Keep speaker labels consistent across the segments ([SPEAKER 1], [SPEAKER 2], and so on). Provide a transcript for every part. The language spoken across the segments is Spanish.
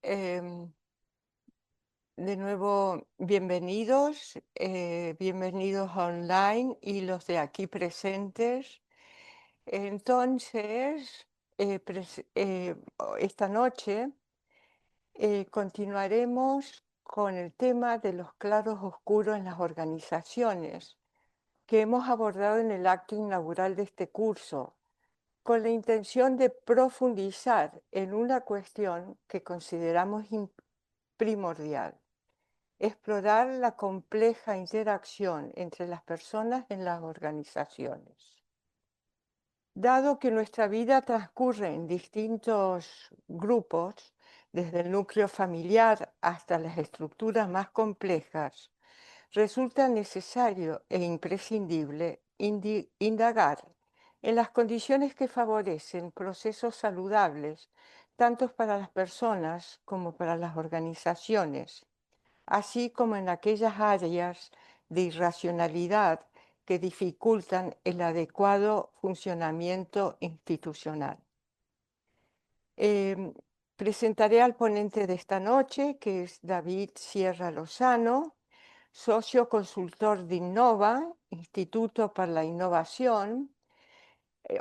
[SPEAKER 1] Em, de nuevo, bienvenidos, bienvenidos online y los de aquí presentes. Entonces, esta noche continuaremos con el tema de los claros oscuros en las organizaciones que hemos abordado en el acto inaugural de este curso, con la intención de profundizar en una cuestión que consideramos primordial: explorar la compleja interacción entre las personas en las organizaciones. Dado que nuestra vida transcurre en distintos grupos, desde el núcleo familiar hasta las estructuras más complejas, resulta necesario e imprescindible indagar en las condiciones que favorecen procesos saludables, tanto para las personas como para las organizaciones, así como en aquellas áreas de irracionalidad que dificultan el adecuado funcionamiento institucional. Em, Presentaré al ponente de esta noche, que es David Sierra Lozano, socio consultor de Innova, Instituto para la Innovación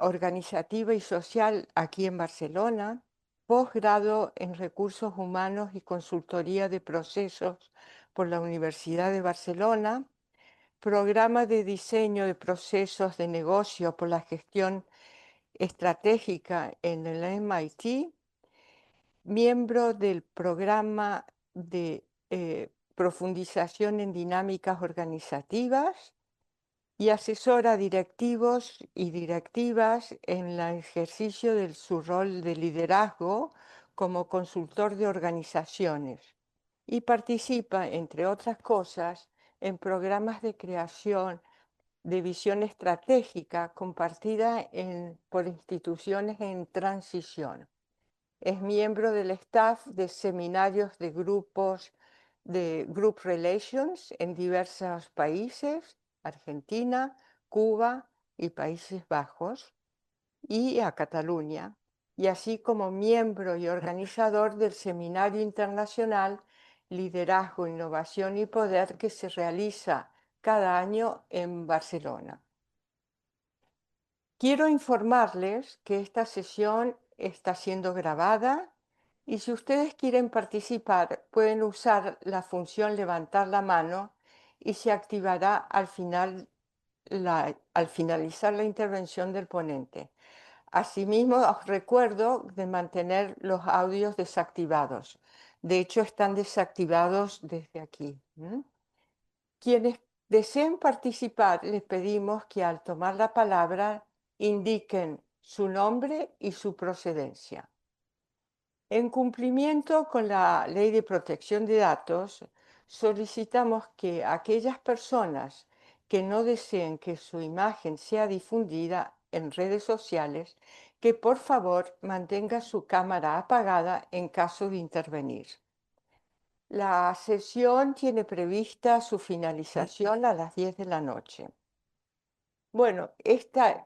[SPEAKER 1] Organizativa y Social aquí en Barcelona, posgrado en Recursos Humanos y Consultoría de Procesos por la Universidad de Barcelona, programa de diseño de procesos de negocio por la gestión estratégica en el MIT, miembro del programa de profundización en dinámicas organizativas y asesora a directivos y directivas en el ejercicio de su rol de liderazgo como consultor de organizaciones, y participa, entre otras cosas, en programas de creación de visión estratégica compartida por instituciones en transición. Es miembro del staff de seminarios de grupos de Group Relations en diversos países: Argentina, Cuba y Países Bajos, y a Cataluña, y así como miembro y organizador del Seminario Internacional Liderazgo, Innovación y Poder, que se realiza cada año en Barcelona. Quiero informarles que esta sesión está siendo grabada y si ustedes quieren participar pueden usar la función levantar la mano y se activará al finalizar la intervención del ponente. Asimismo, os recuerdo de mantener los audios desactivados. De hecho, están desactivados desde aquí. Quienes deseen participar, les pedimos que al tomar la palabra indiquen su nombre y su procedencia. En cumplimiento con la Ley de Protección de Datos, solicitamos que aquellas personas que no deseen que su imagen sea difundida en redes sociales, que por favor mantenga su cámara apagada en caso de intervenir. La sesión tiene prevista su finalización a las 10 de la noche. Bueno, esta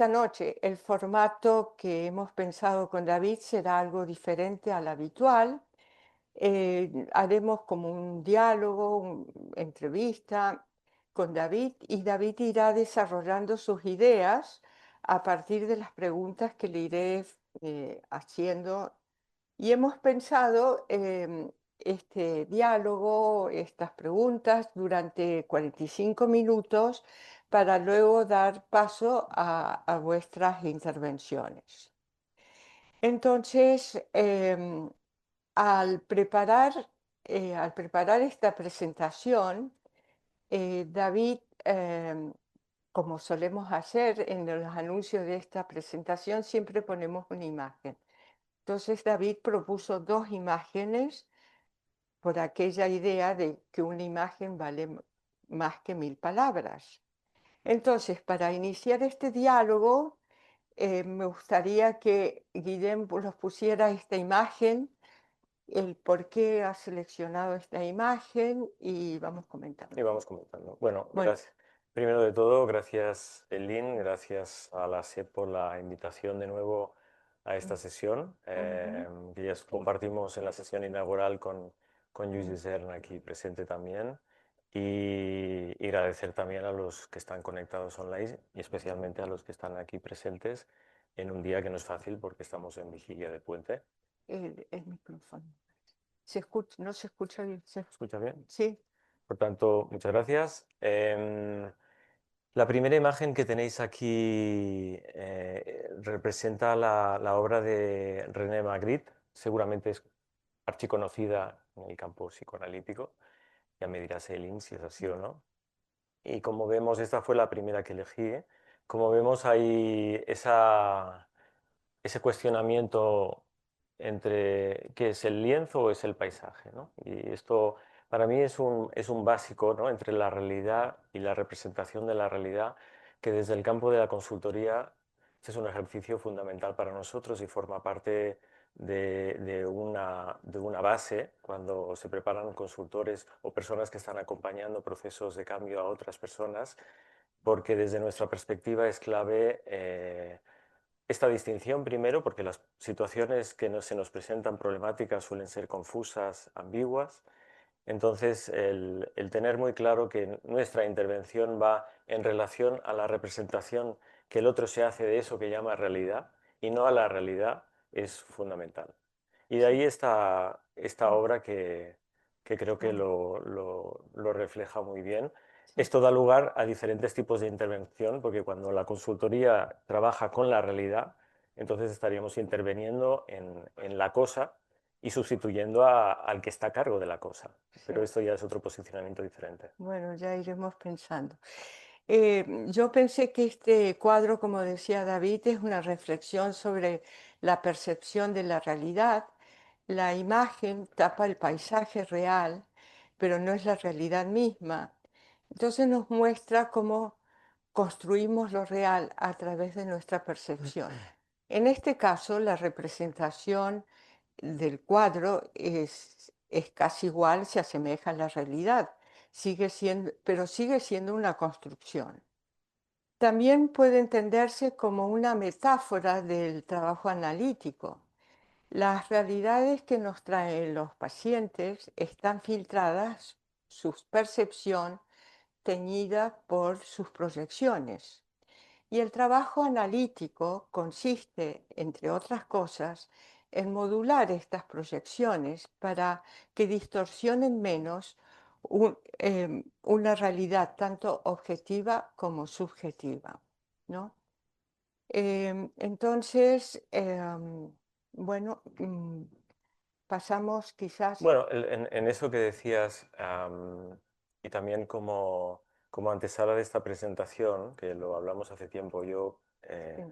[SPEAKER 1] noche el formato que hemos pensado con David será algo diferente al habitual. Haremos como un diálogo, una entrevista con David, y David irá desarrollando sus ideas a partir de las preguntas que le iré haciendo. Y hemos pensado este diálogo, estas preguntas, durante 45 minutos para luego dar paso a vuestras intervenciones. Entonces, al preparar esta presentación, David, como solemos hacer en los anuncios de esta presentación, siempre ponemos una imagen. Entonces David propuso dos imágenes por aquella idea de que una imagen vale más que 1000 palabras. Entonces, para iniciar este diálogo, me gustaría que Guillem nos pusiera esta imagen, el por qué ha seleccionado esta imagen, y vamos
[SPEAKER 2] Y
[SPEAKER 1] comentando.
[SPEAKER 2] vamos comentando. Bueno,
[SPEAKER 1] Bueno,
[SPEAKER 2] gracias. Primero de todo, gracias, Elin, gracias a la SEP por la invitación de nuevo a esta sesión, que ya compartimos en la sesión inaugural con Yuji Cern aquí presente también. Y agradecer también a los que están conectados online y especialmente a los que están aquí presentes en un día que no es fácil porque estamos en vigilia de puente.
[SPEAKER 1] El micrófono. ¿Se escucha? ¿No se escucha bien?
[SPEAKER 2] ¿Escucha bien?
[SPEAKER 1] Sí.
[SPEAKER 2] Por tanto, muchas gracias. La primera imagen que tenéis aquí representa la obra de René Magritte, seguramente es archiconocida en el campo psicoanalítico. Ya me dirás, Eileen, si es así o no. Y como vemos, esta fue la primera que elegí. Como vemos, hay ese cuestionamiento entre qué es el lienzo o es el paisaje, ¿no? Y esto para mí es un básico, ¿no? Entre la realidad y la representación de la realidad, que desde el campo de la consultoría este es un ejercicio fundamental para nosotros y forma parte de una base cuando se preparan consultores o personas que están acompañando procesos de cambio a otras personas, porque desde nuestra perspectiva es clave esta distinción primero porque las situaciones que se nos presentan problemáticas suelen ser confusas, ambiguas. Entonces, el tener muy claro que nuestra intervención va en relación a la representación que el otro se hace de eso que llama realidad y no a la realidad es fundamental. Y de ahí esta obra que creo que lo refleja muy bien. Esto da lugar a diferentes tipos de intervención, porque cuando la consultoría trabaja con la realidad, entonces estaríamos interviniendo en la cosa y sustituyendo al que está a cargo de la cosa. Pero esto ya es otro posicionamiento diferente.
[SPEAKER 1] Bueno, ya iremos pensando. Yo pensé que este cuadro, como decía David, es una reflexión sobre la percepción de la realidad. La imagen tapa el paisaje real, pero no es la realidad misma. Entonces nos muestra cómo construimos lo real a través de nuestra percepción. En este caso, la representación del cuadro es casi igual, se asemeja a la realidad, sigue siendo, pero sigue siendo una construcción. También puede entenderse como una metáfora del trabajo analítico. Las realidades que nos traen los pacientes están filtradas, su percepción teñida por sus proyecciones. Y el trabajo analítico consiste, entre otras cosas, en modular estas proyecciones para que distorsionen menos una realidad tanto objetiva como subjetiva, ¿no? Entonces, bueno, pasamos quizás...
[SPEAKER 2] Bueno, en eso que decías, y también como antesala de esta presentación, que lo hablamos hace tiempo, yo
[SPEAKER 1] Sí,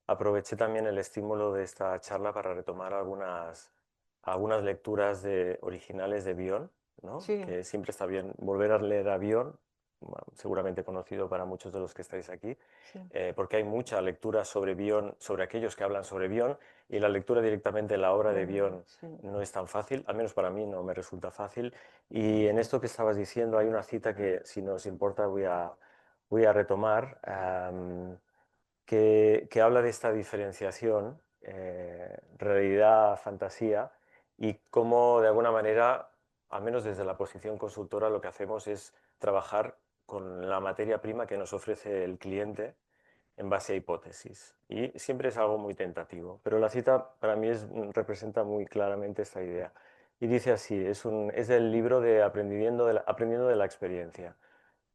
[SPEAKER 2] aproveché también el estímulo de esta charla para retomar algunas lecturas originales de Bion, ¿no?
[SPEAKER 1] sí,
[SPEAKER 2] Que siempre está bien volver a leer a Bion, bueno, seguramente conocido para muchos de los que estáis aquí,
[SPEAKER 1] sí,
[SPEAKER 2] porque hay mucha lectura sobre Bion, sobre aquellos que hablan sobre Bion, y la lectura directamente de la obra de Bion
[SPEAKER 1] sí,
[SPEAKER 2] no es tan fácil, al menos para mí no me resulta fácil. Y en esto que estabas diciendo hay una cita que, si nos importa, voy a retomar, que habla de esta diferenciación, realidad-fantasía, y cómo de alguna manera, al menos desde la posición consultora, lo que hacemos es trabajar con la materia prima que nos ofrece el cliente en base a hipótesis. Y siempre es algo muy tentativo, pero la cita para mí representa muy claramente esta idea. Y dice así, es del libro de Aprendiendo de la experiencia.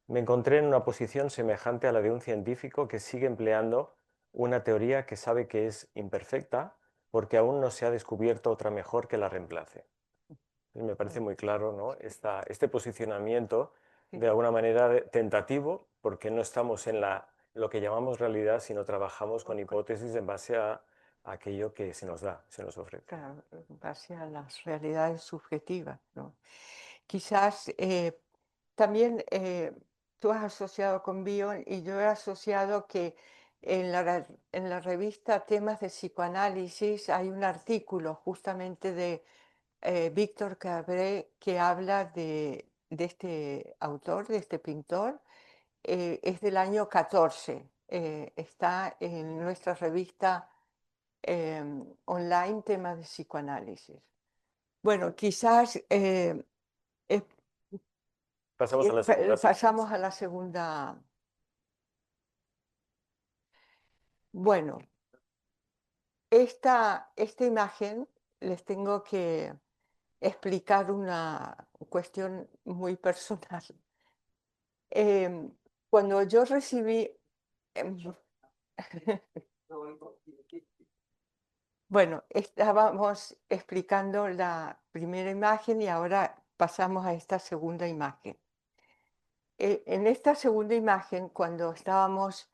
[SPEAKER 2] Me encontré en una posición semejante a la de un científico que sigue empleando una teoría que sabe que es imperfecta porque aún no se ha descubierto otra mejor que la reemplace. Y me parece muy claro, ¿no? Este posicionamiento
[SPEAKER 1] sí,
[SPEAKER 2] de alguna manera tentativo porque no estamos en lo que llamamos realidad, sino trabajamos con hipótesis en base a aquello que se nos da, se nos ofrece.
[SPEAKER 1] claro, en base a las realidades subjetivas, ¿no? Quizás también tú has asociado con Bion y yo he asociado que en la revista Temas de Psicoanálisis hay un artículo justamente de Víctor Cabré que habla de este autor, de este pintor. Es del año 14, está en nuestra revista online temas de psicoanálisis. Bueno, quizás
[SPEAKER 2] Pasamos a la segunda.
[SPEAKER 1] pasamos a la segunda. Bueno, esta imagen les tengo que explicar una cuestión muy personal. Em, Cuando yo recibí, em, bueno, estábamos explicando la primera imagen y ahora pasamos a esta segunda imagen. En esta segunda imagen, cuando estábamos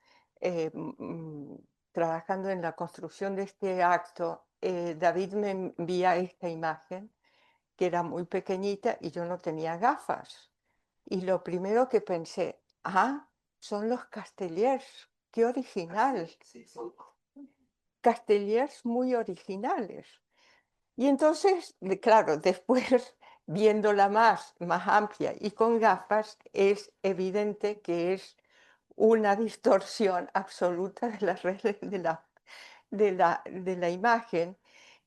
[SPEAKER 1] trabajando en la construcción de este acto, David me envía esta imagen, que era muy pequeñita y yo no tenía gafas. Y lo primero que pensé, son los Castellers, qué original. Castellers muy originales. Y entonces, claro, después viéndola más amplia y con gafas, es evidente que es una distorsión absoluta de las redes de la imagen,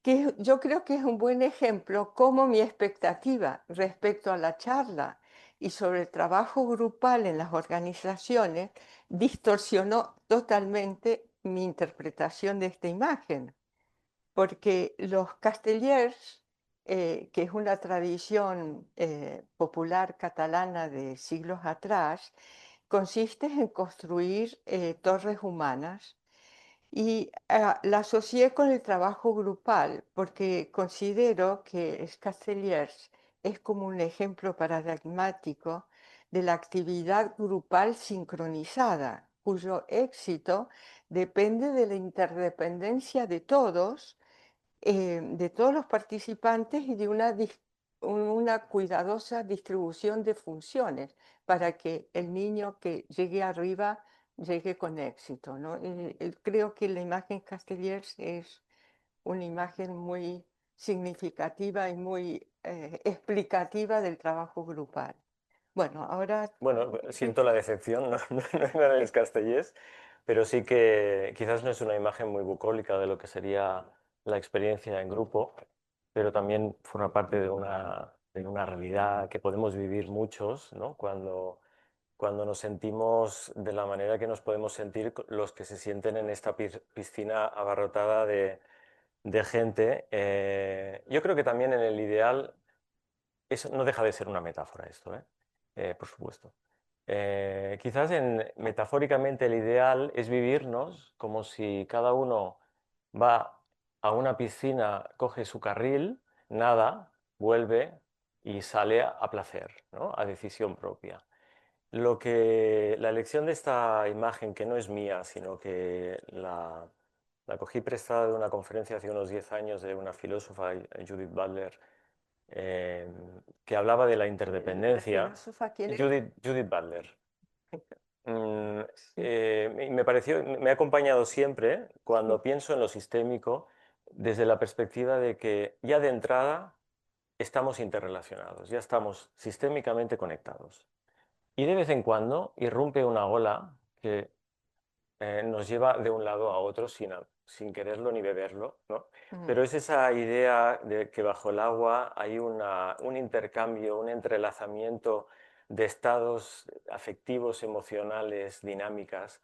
[SPEAKER 1] que yo creo que es un buen ejemplo cómo mi expectativa respecto a la charla y sobre el trabajo grupal en las organizaciones distorsionó totalmente mi interpretación de esta imagen, porque los castellers, que es una tradición popular catalana de siglos atrás, consiste en construir torres humanas y la asocié con el trabajo grupal porque considero que Castellers es como un ejemplo paradigmático de la actividad grupal sincronizada, cuyo éxito depende de la interdependencia de todos los participantes y de una cuidadosa distribución de funciones para que el niño que llegue arriba llegue con éxito, ¿no? Creo que la imagen Castellers es una imagen muy significativa y muy explicativa del trabajo grupal. Bueno, ahora
[SPEAKER 2] Bueno, siento la decepción, no eran los Castellers, pero sí que quizás no es una imagen muy bucólica de lo que sería la experiencia en grupo, pero también forma parte de una realidad que podemos vivir muchos, ¿no? Cuando nos sentimos de la manera que nos podemos sentir los que se sienten en esta piscina abarrotada de gente. Yo creo que también en el ideal, eso no deja de ser una metáfora esto, ¿eh? Por supuesto. Quizás metafóricamente el ideal es vivirnos como si cada uno va a una piscina, coge su carril, nada, vuelve y sale a placer, ¿no? A decisión propia. La elección de esta imagen, que no es mía, sino que la cogí prestada de una conferencia hace unos 10 años de una filósofa, Judith Butler, eh, que hablaba de la interdependencia.
[SPEAKER 1] filósofa, ¿quién es?
[SPEAKER 2] Judith Butler.
[SPEAKER 1] Sí.
[SPEAKER 2] Me ha acompañado siempre cuando pienso en lo sistémico desde la perspectiva de que ya de entrada estamos interrelacionados, ya estamos sistémicamente conectados. Y de vez en cuando irrumpe una ola que nos lleva de un lado a otro sin quererlo ni beberlo, ¿no?
[SPEAKER 1] Mm,
[SPEAKER 2] Pero es esa idea de que bajo el agua hay un intercambio, un entrelazamiento de estados afectivos, emocionales, dinámicas,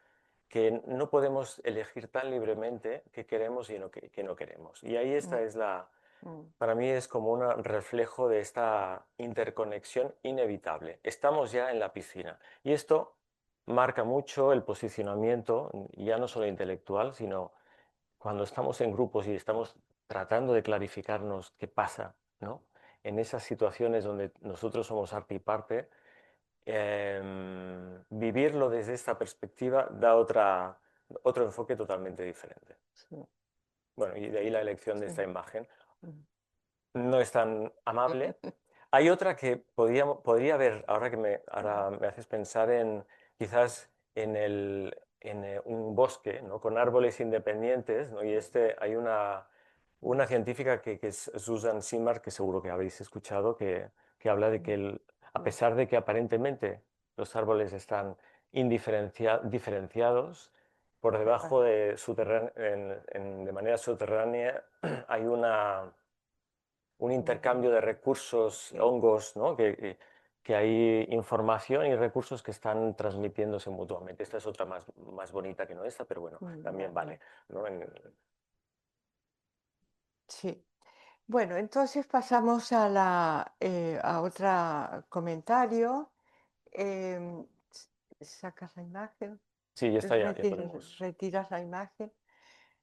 [SPEAKER 2] que no podemos elegir tan libremente qué queremos y qué no queremos. Y ahí
[SPEAKER 1] mm,
[SPEAKER 2] esta es
[SPEAKER 1] mm,
[SPEAKER 2] para mí es como un reflejo de esta interconexión inevitable. Estamos ya en la piscina y esto marca mucho el posicionamiento, ya no solo intelectual, sino cuando estamos en grupos y estamos tratando de clarificarnos qué pasa, ¿no? En esas situaciones donde nosotros somos arte y parte, vivirlo desde esta perspectiva da otro enfoque totalmente diferente.
[SPEAKER 1] sí,
[SPEAKER 2] Bueno, y de ahí la elección de
[SPEAKER 1] sí.
[SPEAKER 2] esta imagen.
[SPEAKER 1] Mm.
[SPEAKER 2] No es tan amable. Hay otra que podría haber, ahora me haces pensar en quizás en un bosque, ¿no? Con árboles independientes, ¿no? Y hay una científica que es Susan Simard, que seguro que habéis escuchado, que habla de que a pesar de que aparentemente los árboles están diferenciados, Por debajo
[SPEAKER 1] Ajá.
[SPEAKER 2] de, de manera subterránea hay un
[SPEAKER 1] Ujú.
[SPEAKER 2] intercambio de recursos, hongos, ¿no? Que hay información y recursos que están transmitiéndose mutuamente. Esta es otra más bonita que no esta, pero bueno, también vale,
[SPEAKER 1] Vale.
[SPEAKER 2] ¿no?
[SPEAKER 1] Sí. Bueno, entonces pasamos a a otro comentario. ¿Sacas la imagen?
[SPEAKER 2] Sí, ya está, ya podemos.
[SPEAKER 1] Retiras la imagen.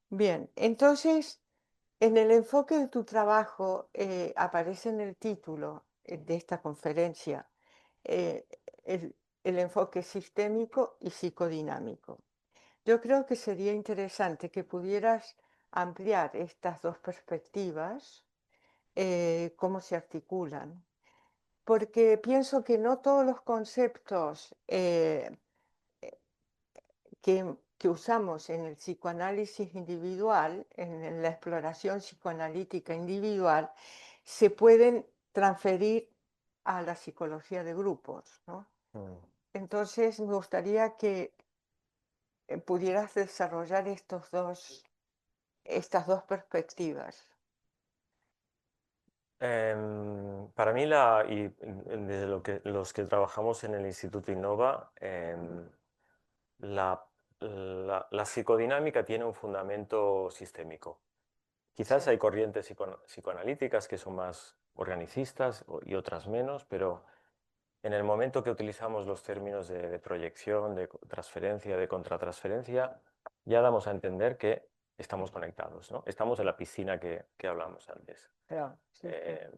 [SPEAKER 1] Bien, entonces, en el enfoque de tu trabajo aparece en el título de esta conferencia eh, el, el enfoque sistémico y psicodinámico. Yo creo que sería interesante que pudieras ampliar estas dos perspectivas, cómo se articulan, porque pienso que no todos los conceptos que usamos en el psicoanálisis individual, en la exploración psicoanalítica individual, se pueden transferir a la psicología de grupos, ¿no?
[SPEAKER 2] Mm.
[SPEAKER 1] Entonces, me gustaría que pudieras desarrollar estas dos perspectivas.
[SPEAKER 2] Para mí, desde los que trabajamos en el Instituto Innova, la, la psicodinámica tiene un fundamento sistémico. Quizás
[SPEAKER 1] Sí,
[SPEAKER 2] hay corrientes psicoanalíticas que son más organicistas y otras menos, pero en el momento que utilizamos los términos de proyección, de transferencia, de contratransferencia, ya damos a entender que estamos conectados, ¿no? Estamos en la piscina que hablamos antes.
[SPEAKER 1] claro, sí, sí,
[SPEAKER 2] Eh,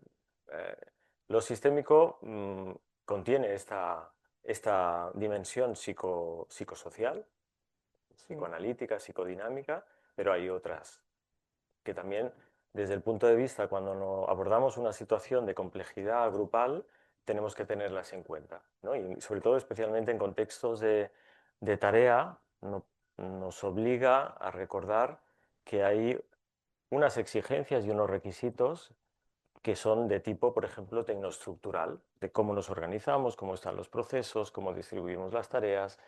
[SPEAKER 2] eh, lo sistémico contiene esta dimensión psicosocial,
[SPEAKER 1] sí.
[SPEAKER 2] psicoanalítica, psicodinámica, pero hay otras que también, desde el punto de vista, cuando abordamos una situación de complejidad grupal, tenemos que tenerlas en cuenta, ¿no? Y sobre todo, especialmente en contextos de tarea, nos obliga a recordar que hay unas exigencias y unos requisitos que son de tipo, por ejemplo, tecnoestructural, de cómo nos organizamos, cómo están los procesos, cómo distribuimos las tareas,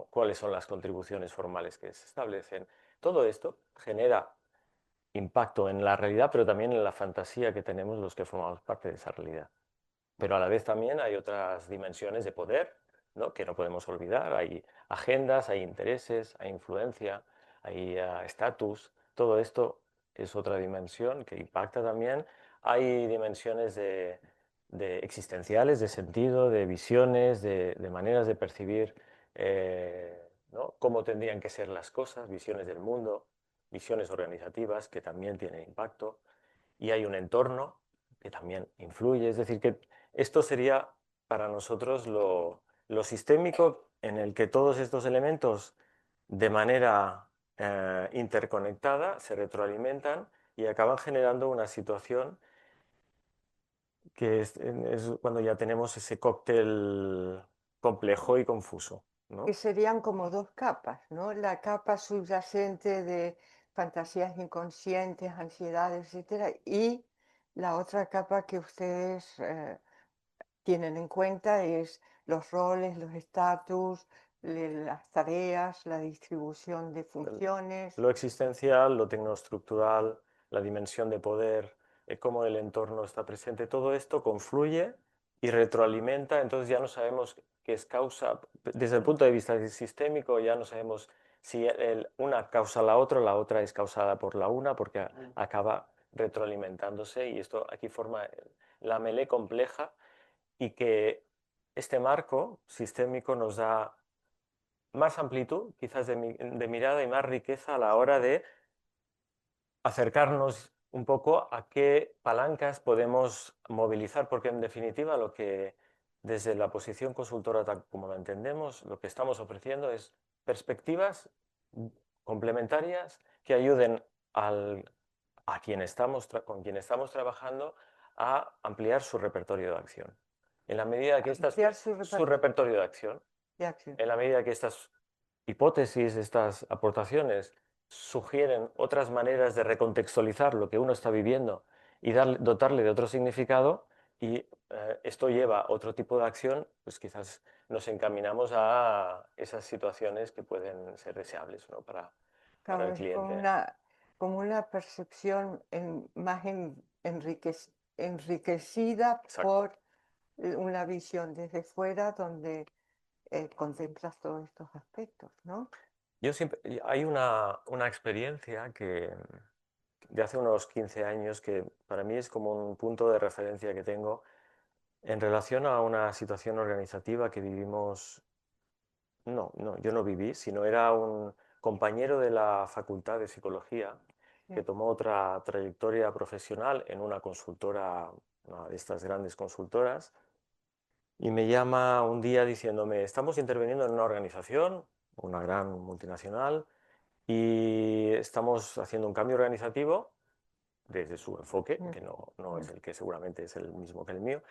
[SPEAKER 2] cuáles son las contribuciones formales que se establecen. Todo esto genera impacto en la realidad, pero también en la fantasía que tenemos los que formamos parte de esa realidad. Pero a la vez también hay otras dimensiones de poder, ¿no? Que no podemos olvidar. Hay agendas, hay intereses, hay influencia, hay estatus. Todo esto es otra dimensión que impacta también. Hay dimensiones de existenciales, de sentido, de visiones, de maneras de percibir ¿no? Cómo tendrían que ser las cosas, visiones del mundo, visiones organizativas que también tienen impacto. Y hay un entorno que también influye. Es decir, que esto sería para nosotros lo sistémico en el que todos estos elementos de manera interconectada se retroalimentan y acaban generando una situación que es cuando ya tenemos ese cóctel complejo y confuso,
[SPEAKER 1] Que
[SPEAKER 2] ¿no?
[SPEAKER 1] serían como dos capas, ¿no? La capa subyacente de fantasías inconscientes, ansiedades, etcétera, y la otra capa que ustedes tienen en cuenta es los roles, los estatus, las tareas, la distribución de funciones.
[SPEAKER 2] Lo existencial, lo tecnoestructural, la dimensión de poder, cómo el entorno está presente, todo esto confluye y retroalimenta, entonces ya no sabemos qué es causa, desde el punto de vista sistémico ya no sabemos si una causa la otra es causada por la una, porque acaba retroalimentándose y esto aquí forma la melee compleja y que este marco sistémico nos da más amplitud, quizás de mirada y más riqueza a la hora de acercarnos un poco a qué palancas podemos movilizar, porque en definitiva lo que desde la posición consultora, tal como la entendemos, lo que estamos ofreciendo es perspectivas complementarias que ayuden a quien con quien estamos trabajando a ampliar su repertorio de acción. En la medida que
[SPEAKER 1] Ampliar su
[SPEAKER 2] su
[SPEAKER 1] repertorio
[SPEAKER 2] repertorio de acción,
[SPEAKER 1] de acción.
[SPEAKER 2] en la medida que estas hipótesis, estas aportaciones sugieren otras maneras de recontextualizar lo que uno está viviendo y dotarle de otro significado, y esto lleva a otro tipo de acción, pues quizás nos encaminamos a esas situaciones que pueden ser deseables, ¿no? Para
[SPEAKER 1] Claro,
[SPEAKER 2] el
[SPEAKER 1] es
[SPEAKER 2] cliente.
[SPEAKER 1] como una percepción más enriquecida
[SPEAKER 2] Exacto.
[SPEAKER 1] por una visión desde fuera donde contemplas todos estos aspectos, ¿no?
[SPEAKER 2] Yo siempre, hay una experiencia que de hace unos 15 años que para mí es como un punto de referencia que tengo en relación a una situación organizativa que vivimos. No, no, yo no viví, sino era un compañero de la Facultad de Psicología que
[SPEAKER 1] Sí.
[SPEAKER 2] tomó otra trayectoria profesional en una consultora, una de estas grandes consultoras, y me llama un día diciéndome, estamos interviniendo en una organización, una gran multinacional, y estamos haciendo un cambio organizativo desde su enfoque,
[SPEAKER 1] Mm,
[SPEAKER 2] que no
[SPEAKER 1] mm,
[SPEAKER 2] es el que seguramente es el mismo que el mío.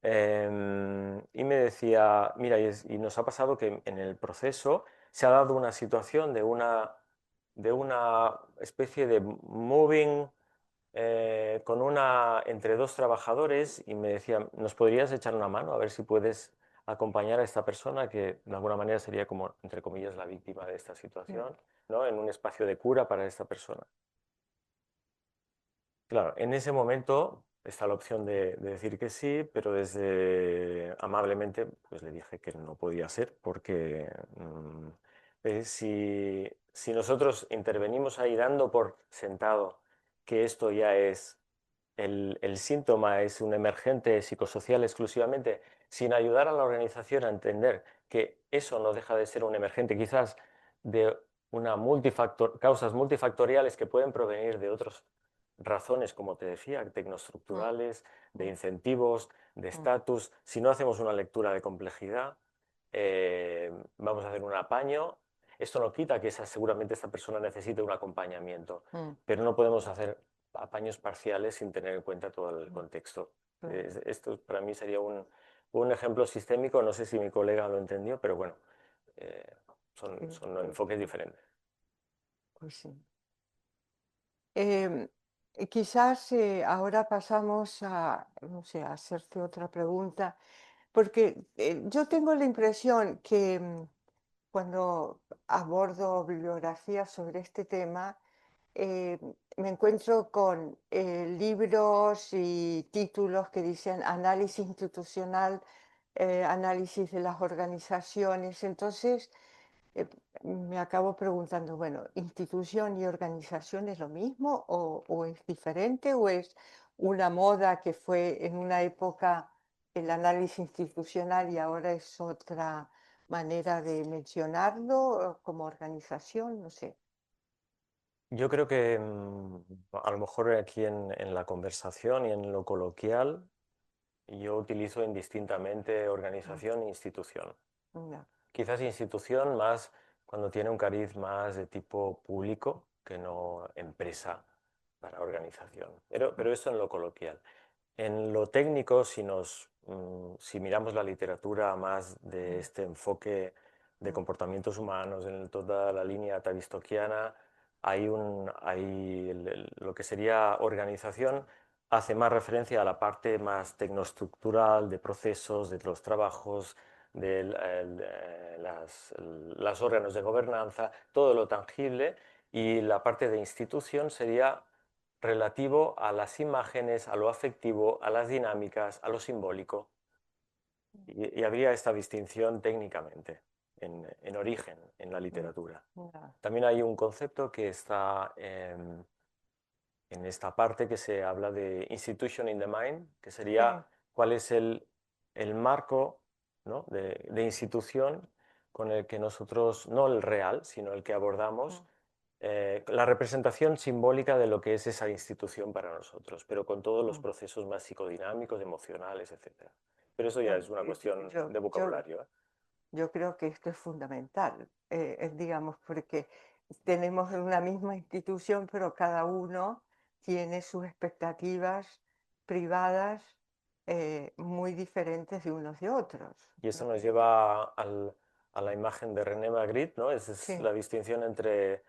[SPEAKER 2] Y me decía, mira, y nos ha pasado que en el proceso se ha dado una situación de una especie de moving entre dos trabajadores y me decía, ¿nos podrías echar una mano a ver si puedes acompañar a esta persona que de alguna manera sería como, entre comillas, la víctima de esta
[SPEAKER 1] mm,
[SPEAKER 2] situación, ¿no? En un espacio de cura para esta persona? Claro, en ese momento está la opción de decir que sí, pero desde amablemente pues le dije que no podía ser porque si nosotros intervenimos ahí dando por sentado que esto ya es el síntoma, es un emergente psicosocial exclusivamente, sin ayudar a la organización a entender que eso no deja de ser un emergente quizás de causas multifactoriales que pueden provenir de otros razones, como te decía,
[SPEAKER 1] mm,
[SPEAKER 2] tecnoestructurales, de
[SPEAKER 1] mm,
[SPEAKER 2] incentivos, de
[SPEAKER 1] mm,
[SPEAKER 2] estatus. Si no hacemos una lectura de complejidad, vamos a hacer un apaño. Esto no quita que seguramente esta persona necesite un acompañamiento,
[SPEAKER 1] mm,
[SPEAKER 2] pero no podemos hacer apaños parciales sin tener en cuenta todo el
[SPEAKER 1] mm,
[SPEAKER 2] contexto.
[SPEAKER 1] claro,
[SPEAKER 2] Esto para mí sería un ejemplo sistémico, no sé si mi colega lo entendió, pero bueno, eh, son,
[SPEAKER 1] sí,
[SPEAKER 2] son enfoques diferentes.
[SPEAKER 1] pues sí. Quizás ahora pasamos a, no sé, a hacerte otra pregunta, porque yo tengo la impresión que cuando abordo bibliografía sobre este tema, eh, me encuentro con libros y títulos que dicen análisis institucional, análisis de las organizaciones. Entonces, eh, me acabo preguntando, bueno, ¿institución y organización es lo mismo o es diferente o es una moda que fue en una época el análisis institucional y ahora es otra manera de mencionarlo como organización? No sé.
[SPEAKER 2] Yo creo que a lo mejor aquí en la conversación y en lo coloquial, yo utilizo indistintamente
[SPEAKER 1] Mm,
[SPEAKER 2] organización e institución.
[SPEAKER 1] no,
[SPEAKER 2] Quizás institución más cuando tiene un cariz más de tipo público que no empresa para organización.
[SPEAKER 1] mm,
[SPEAKER 2] Pero eso en lo coloquial. En lo técnico, si miramos la literatura más de
[SPEAKER 1] mm,
[SPEAKER 2] este enfoque de
[SPEAKER 1] mm,
[SPEAKER 2] comportamientos humanos en toda la línea tavistoquiana, lo que sería organización hace más referencia a la parte más tecnoestructural de procesos, de los trabajos, de las órganos de gobernanza, todo lo tangible, y la parte de institución sería relativo a las imágenes, a lo afectivo, a las dinámicas, a lo simbólico. Y habría esta distinción técnicamente, en origen, en la
[SPEAKER 1] mm,
[SPEAKER 2] literatura.
[SPEAKER 1] no,
[SPEAKER 2] También hay un concepto que está en esta parte que se habla de institution in the mind, que
[SPEAKER 1] sí,
[SPEAKER 2] sería cuál es el marco, ¿no? de institución con el que nosotros, no el real, sino el que abordamos
[SPEAKER 1] mm,
[SPEAKER 2] la representación simbólica de lo que es esa institución para nosotros, pero con todos los
[SPEAKER 1] mm,
[SPEAKER 2] procesos más psicodinámicos, emocionales, etcétera. Pero eso ya
[SPEAKER 1] no,
[SPEAKER 2] es una cuestión
[SPEAKER 1] yo,
[SPEAKER 2] de vocabulario, ¿eh?
[SPEAKER 1] yo creo que esto es fundamental, digamos, porque tenemos una misma institución, pero cada uno tiene sus expectativas privadas muy diferentes de unos de otros,
[SPEAKER 2] Y eso
[SPEAKER 1] ¿no?
[SPEAKER 2] nos lleva a la imagen de René Magritte, ¿no? Esa es
[SPEAKER 1] Sí,
[SPEAKER 2] la distinción entre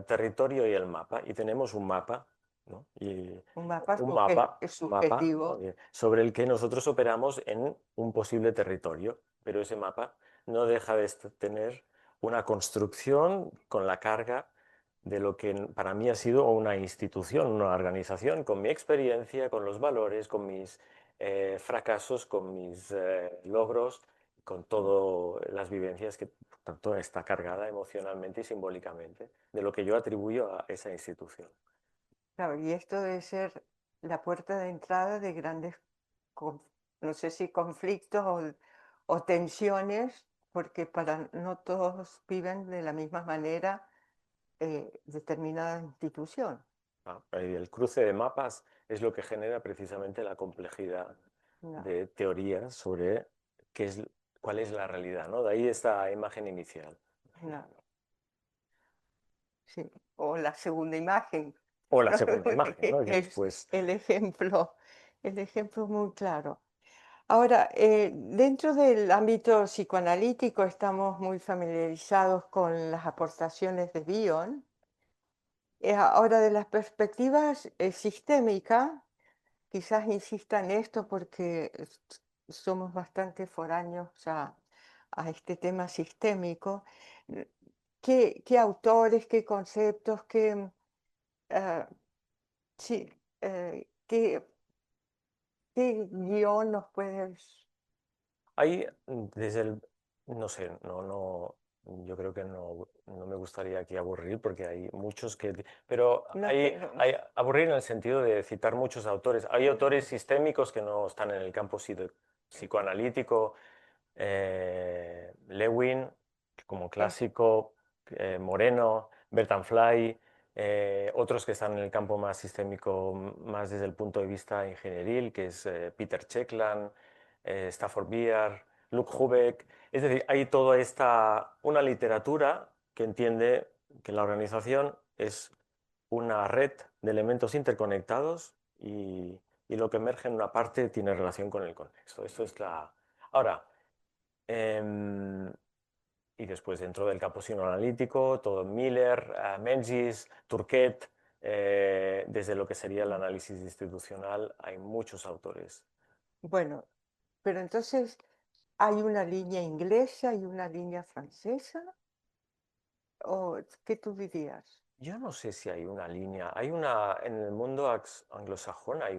[SPEAKER 2] territorio y el mapa. Y tenemos un mapa ¿no? Y
[SPEAKER 1] Un mapa
[SPEAKER 2] un mapa,
[SPEAKER 1] es
[SPEAKER 2] un mapa
[SPEAKER 1] subjetivo.
[SPEAKER 2] sobre el que nosotros operamos en un posible territorio, pero ese mapa no deja de tener una construcción con la carga de lo que para mí ha sido una institución, una organización, con mi experiencia, con los valores, con mis fracasos, con mis logros, con todas las vivencias que, por tanto, está cargada emocionalmente y simbólicamente de lo que yo atribuyo a esa institución.
[SPEAKER 1] Claro, y esto debe ser la puerta de entrada de grandes, con- no sé si conflictos o tensiones, porque para no todos viven de la misma manera determinada institución.
[SPEAKER 2] Y el cruce de mapas es lo que genera precisamente la complejidad
[SPEAKER 1] No,
[SPEAKER 2] de teorías sobre qué es, cuál es la realidad, ¿no? De ahí esta imagen inicial.
[SPEAKER 1] no, sí. O la segunda imagen,
[SPEAKER 2] O la segunda imagen, ¿no?
[SPEAKER 1] que
[SPEAKER 2] Que
[SPEAKER 1] es
[SPEAKER 2] después
[SPEAKER 1] el ejemplo muy claro. Ahora, dentro del ámbito psicoanalítico estamos muy familiarizados con las aportaciones de Bion. Ahora, de las perspectivas sistémicas, quizás insista en esto porque somos bastante foráneos a este tema sistémico. eh, ¿Qué autores, qué conceptos, ah, sí, qué guión nos puedes...
[SPEAKER 2] hay desde el, no sé, yo creo que no me gustaría aquí aburrir porque hay muchos que, pero
[SPEAKER 1] No,
[SPEAKER 2] hay aburrir en el sentido de citar muchos autores. Hay autores sistémicos que no están en el campo psicoanalítico, Lewin como
[SPEAKER 1] es-
[SPEAKER 2] clásico, Moreno, Bertrand Fly, otros que están en el campo más sistémico, más desde el punto de vista ingenieril, que es Peter Checkland, Stafford Beer, Luke Hubeck. Es decir, hay toda una literatura que entiende que la organización es una red de elementos interconectados y lo que emerge en una parte tiene relación con el contexto. Esto es la... Ahora, Em, y después dentro del campo psicoanalítico, todo Miller, Menzies, Turquet, desde lo que sería el análisis institucional, hay muchos autores.
[SPEAKER 1] bueno, pero entonces hay una línea inglesa y una línea francesa, ¿o qué tú dirías?
[SPEAKER 2] Yo no sé si hay una línea, hay una, en el mundo anglosajón hay,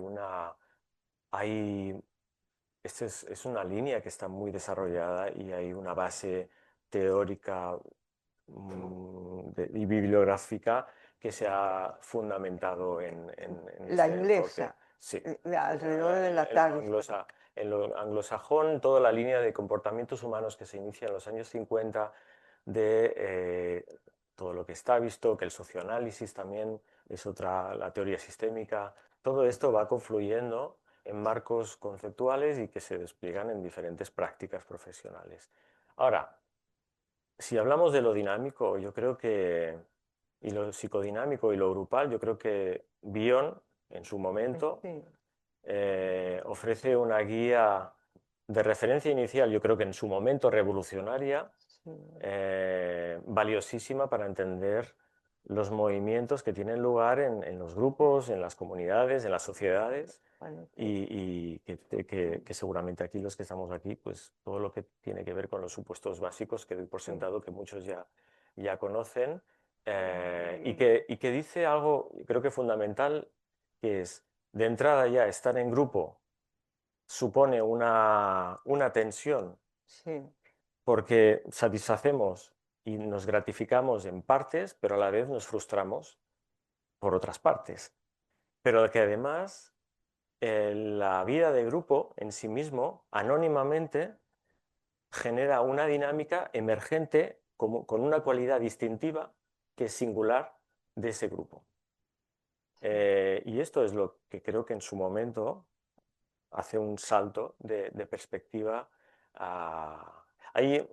[SPEAKER 2] es una línea que está muy desarrollada y hay una base teórica y bibliográfica que se ha fundamentado en
[SPEAKER 1] La
[SPEAKER 2] este enfoque.
[SPEAKER 1] inglesa,
[SPEAKER 2] Sí.
[SPEAKER 1] alrededor de la
[SPEAKER 2] En lo
[SPEAKER 1] tarde.
[SPEAKER 2] en lo anglosajón, toda la línea de comportamientos humanos que se inicia en los años 50 de todo lo que está visto, que el socioanálisis también es otra, la teoría sistémica, todo esto va confluyendo en marcos conceptuales y que se despliegan en diferentes prácticas profesionales. Ahora, si hablamos de lo dinámico, yo creo que, y lo psicodinámico y lo grupal, yo creo que Bion, en su momento,
[SPEAKER 1] Sí,
[SPEAKER 2] ofrece una guía de referencia inicial, yo creo que en su momento revolucionaria,
[SPEAKER 1] sí,
[SPEAKER 2] valiosísima para entender los movimientos que tienen lugar en los grupos, en las comunidades, en las sociedades
[SPEAKER 1] bueno,
[SPEAKER 2] y que seguramente aquí los que estamos aquí, pues todo lo que tiene que ver con los supuestos básicos que doy por
[SPEAKER 1] sí,
[SPEAKER 2] sentado que muchos ya conocen y que dice algo, creo que fundamental, que es de entrada ya estar en grupo supone una tensión
[SPEAKER 1] sí,
[SPEAKER 2] porque satisfacemos y nos gratificamos en partes, pero a la vez nos frustramos por otras partes. Pero que además la vida de grupo en sí mismo, anónimamente, genera una dinámica emergente con una cualidad distintiva que es singular de ese grupo. Y esto es lo que creo que en su momento hace un salto de perspectiva. Ahí,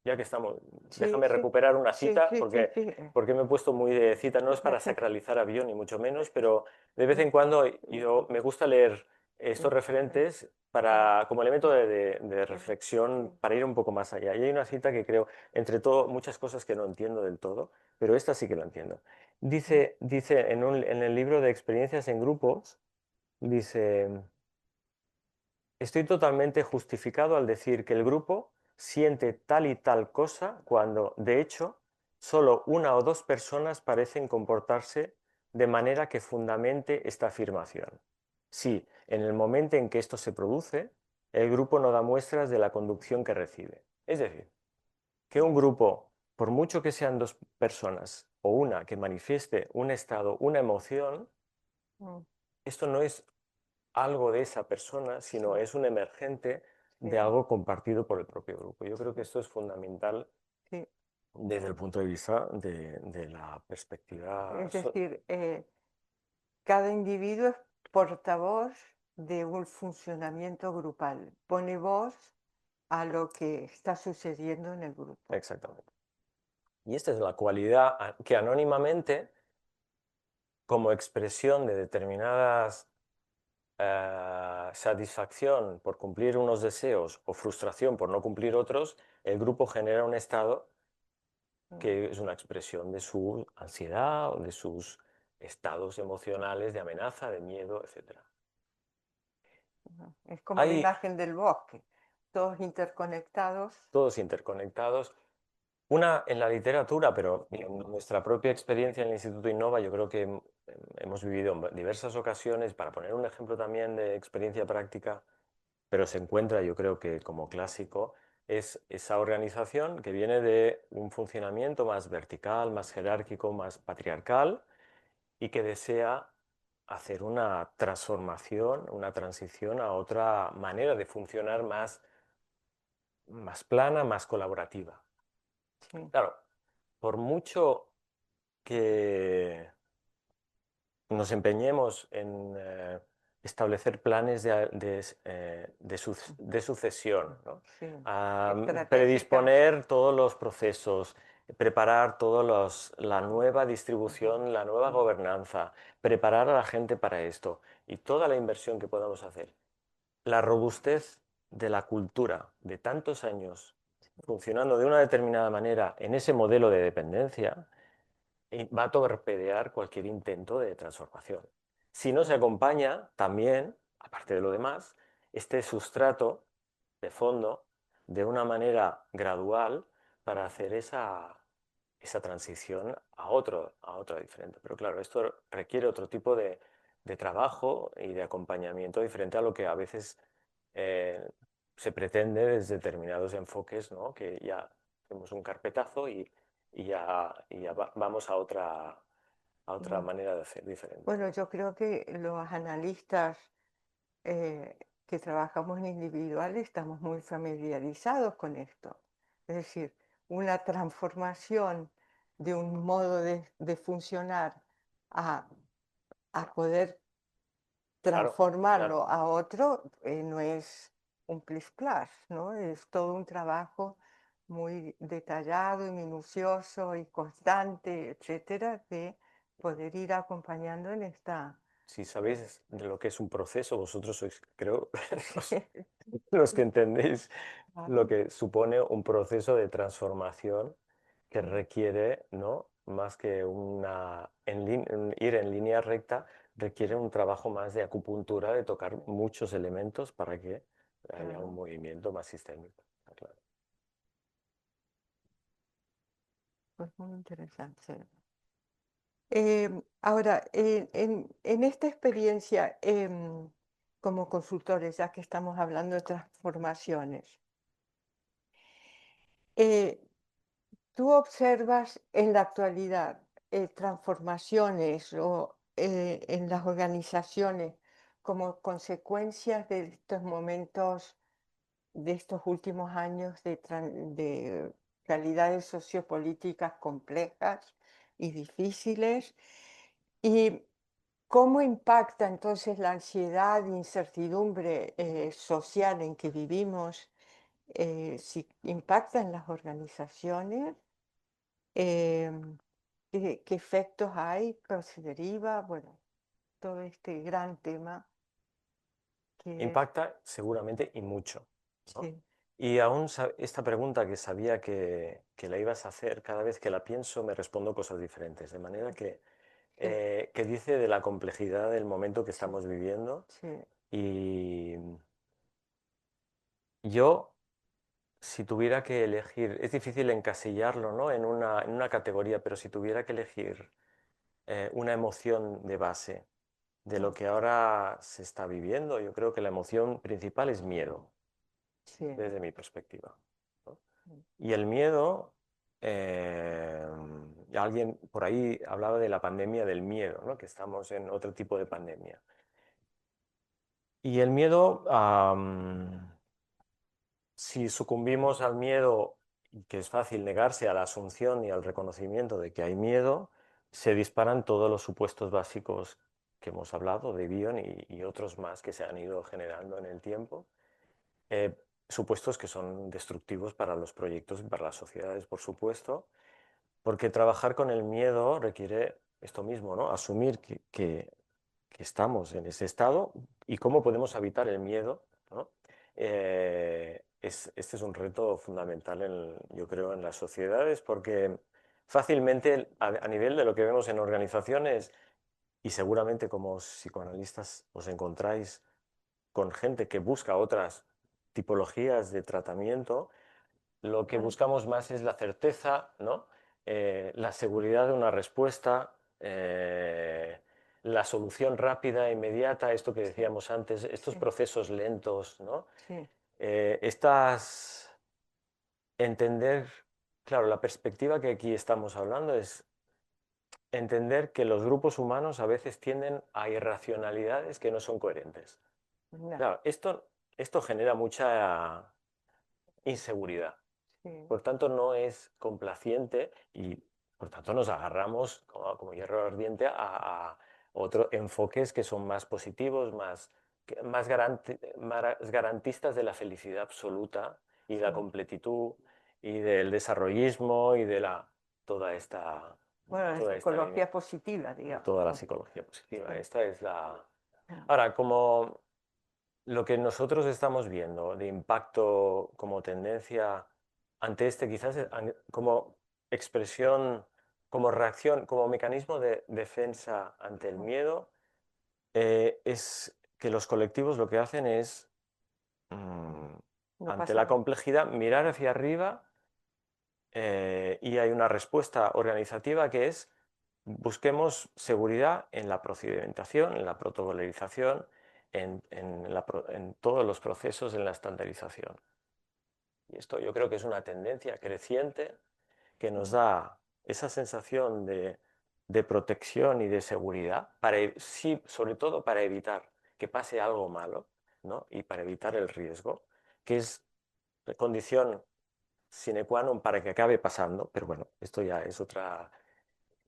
[SPEAKER 2] ya que estamos,
[SPEAKER 1] sí,
[SPEAKER 2] déjame
[SPEAKER 1] sí,
[SPEAKER 2] recuperar una
[SPEAKER 1] sí,
[SPEAKER 2] cita,
[SPEAKER 1] sí, sí, sí,
[SPEAKER 2] porque me he puesto muy de cita, no es para sacralizar a Bion ni mucho menos, pero de vez en cuando me gusta leer estos referentes como elemento de reflexión para ir un poco más allá. Y hay una cita que creo, entre todo, muchas cosas que no entiendo del todo, pero esta sí que la entiendo. Dice en el libro de experiencias en grupos, dice, estoy totalmente justificado al decir que el grupo siente tal y tal cosa cuando, de hecho, solo una o dos personas parecen comportarse de manera que fundamente esta afirmación. Si, en el momento en que esto se produce, el grupo no da muestras de la conducción que recibe. Es decir, que un grupo, por mucho que sean dos personas o una que manifieste un estado, una emoción,
[SPEAKER 1] Mm,
[SPEAKER 2] esto no es algo de esa persona, sino
[SPEAKER 1] sí,
[SPEAKER 2] es un emergente de
[SPEAKER 1] sí,
[SPEAKER 2] algo compartido por el propio grupo. Yo creo que esto es fundamental
[SPEAKER 1] sí.
[SPEAKER 2] desde el punto de vista de la perspectiva.
[SPEAKER 1] Es decir, cada individuo es portavoz de un funcionamiento grupal, pone voz a lo que está sucediendo en el grupo.
[SPEAKER 2] Exactamente. Y esta es la cualidad que anónimamente, como expresión de determinadas satisfacción por cumplir unos deseos o frustración por no cumplir otros, el grupo genera un estado
[SPEAKER 1] Mm,
[SPEAKER 2] que es una expresión de su ansiedad o de sus estados emocionales de amenaza, de miedo, etc.
[SPEAKER 1] ujú. Es como la
[SPEAKER 2] Hay
[SPEAKER 1] imagen del bosque, todos interconectados.
[SPEAKER 2] todos interconectados. Una en la literatura, pero en nuestra propia experiencia en el Instituto Innova, yo creo que hemos vivido en diversas ocasiones, para poner un ejemplo también de experiencia práctica, pero se encuentra, yo creo que como clásico, es esa organización que viene de un funcionamiento más vertical, más jerárquico, más patriarcal y que desea hacer una transformación, una transición a otra manera de funcionar más plana, más colaborativa.
[SPEAKER 1] Sí,
[SPEAKER 2] Claro, por mucho que nos empeñemos en establecer planes de sucesión, ¿no?
[SPEAKER 1] sí,
[SPEAKER 2] A
[SPEAKER 1] estratégicamente.
[SPEAKER 2] predisponer todos los procesos, preparar la nueva
[SPEAKER 1] Ujú,
[SPEAKER 2] distribución, la nueva gobernanza, preparar a la gente para esto y toda la inversión que podamos hacer. La robustez de la cultura de tantos años funcionando de una determinada manera en ese modelo de dependencia y va a torpedear cualquier intento de transformación. Si no se
[SPEAKER 1] mm,
[SPEAKER 2] acompaña también, aparte de lo demás, este sustrato de fondo de una manera gradual para hacer esa transición a otra diferente. Pero claro, esto requiere otro tipo de trabajo y de acompañamiento diferente a lo que a veces eh, se pretende desde determinados enfoques, ¿no? Que ya hacemos un carpetazo y ya vamos a otra
[SPEAKER 1] mm.
[SPEAKER 2] manera de hacer diferente.
[SPEAKER 1] Bueno, yo creo que los analistas que trabajamos en individual estamos muy familiarizados con esto. Es decir, una transformación de un modo de funcionar a, a poder
[SPEAKER 2] Claro, claro.
[SPEAKER 1] transformarlo a otro no es un plis-plas, ¿no? Es todo un trabajo muy detallado y minucioso y constante, etcétera, de poder ir acompañando en esta...
[SPEAKER 2] Si
[SPEAKER 1] eh,
[SPEAKER 2] sabéis de lo que es un proceso, vosotros sois, creo, los,
[SPEAKER 1] sí,
[SPEAKER 2] los que entendéis lo
[SPEAKER 1] claro,
[SPEAKER 2] que supone un proceso de transformación que
[SPEAKER 1] sí,
[SPEAKER 2] requiere, ¿no? Más que ir en línea recta, requiere un trabajo más de acupuntura, de tocar muchos elementos para que haya un
[SPEAKER 1] claro,
[SPEAKER 2] movimiento más sistémico. Está claro.
[SPEAKER 1] pues muy interesante. Ahora, en esta experiencia como consultores, ya que estamos hablando de transformaciones, eh, ¿tú observas en la actualidad transformaciones en las organizaciones como consecuencias de estos momentos, de estos últimos años de realidades sociopolíticas complejas y difíciles? ¿Y cómo impacta entonces la ansiedad e incertidumbre social en que vivimos? Si impacta en las organizaciones, qué efectos hay, cómo se deriva, bueno, todo este gran tema que es,
[SPEAKER 2] Impacta seguramente y mucho, ¿no?
[SPEAKER 1] sí,
[SPEAKER 2] Y aún esta pregunta que sabía que la ibas a hacer, cada vez que la pienso me respondo cosas diferentes. De manera que que dice de la complejidad del momento que
[SPEAKER 1] sí,
[SPEAKER 2] estamos viviendo.
[SPEAKER 1] sí,
[SPEAKER 2] Y yo, si tuviera que elegir, es difícil encasillarlo, ¿no? En una categoría, pero si tuviera que elegir una emoción de base de lo
[SPEAKER 1] ah,
[SPEAKER 2] que ahora se está viviendo, yo creo que la emoción principal es miedo,
[SPEAKER 1] sí,
[SPEAKER 2] desde mi perspectiva, ¿no? Y el miedo, alguien por ahí hablaba de la pandemia del miedo, ¿no? Que estamos en otro tipo de pandemia. Y el miedo, si sucumbimos al miedo, que es fácil negarse a la asunción y al reconocimiento de que hay miedo, se disparan todos los supuestos básicos que hemos hablado, de Bion y otros más que se han ido generando en el tiempo, eh, supuestos que son destructivos para los proyectos y para las sociedades, por supuesto, porque trabajar con el miedo requiere esto mismo, ¿no? Asumir que estamos en ese estado y cómo podemos evitar el miedo, ¿no? Este es un reto fundamental, yo creo, en las sociedades, porque fácilmente a nivel de lo que vemos en organizaciones, y seguramente como psicoanalistas os encontráis con gente que busca otras tipologías de tratamiento, lo que buscamos más es la certeza, ¿no? La seguridad de una respuesta, la solución rápida, e inmediata, esto que
[SPEAKER 1] sí,
[SPEAKER 2] decíamos antes, estos
[SPEAKER 1] sí,
[SPEAKER 2] procesos lentos, ¿no?
[SPEAKER 1] sí,
[SPEAKER 2] Estas, entender, claro, la perspectiva que aquí estamos hablando es entender que los grupos humanos a veces tienden a irracionalidades que no son coherentes.
[SPEAKER 1] no,
[SPEAKER 2] Claro, esto genera mucha inseguridad.
[SPEAKER 1] sí,
[SPEAKER 2] Por tanto, no es complaciente y por tanto nos agarramos como hierro ardiente a otros enfoques que son más positivos, más garantistas de la felicidad absoluta y
[SPEAKER 1] sí.
[SPEAKER 2] la completitud y del desarrollismo y de toda esta,
[SPEAKER 1] Bueno, la
[SPEAKER 2] toda esta línea,
[SPEAKER 1] psicología positiva, digamos,
[SPEAKER 2] toda la
[SPEAKER 1] ¿no?
[SPEAKER 2] psicología positiva.
[SPEAKER 1] Sí,
[SPEAKER 2] Esta es la...
[SPEAKER 1] ah,
[SPEAKER 2] Ahora, como lo que nosotros estamos viendo de impacto como tendencia ante quizás como expresión, como reacción, como mecanismo de defensa ante el
[SPEAKER 1] ah,
[SPEAKER 2] miedo, es que los colectivos lo que hacen es, mm,
[SPEAKER 1] no
[SPEAKER 2] ante
[SPEAKER 1] pasa
[SPEAKER 2] la
[SPEAKER 1] nada.
[SPEAKER 2] complejidad, mirar hacia arriba, y hay una respuesta organizativa que es busquemos seguridad en la procedimentación, en la protocolización, en todos los procesos, en la estandarización. Y esto yo creo que es una tendencia creciente que nos
[SPEAKER 1] Mm,
[SPEAKER 2] da esa sensación de protección y de seguridad, sí, sobre todo para evitar que pase algo malo, ¿no? Y para evitar el riesgo, que es condición sine qua non para que acabe pasando, pero bueno, esto ya es otra...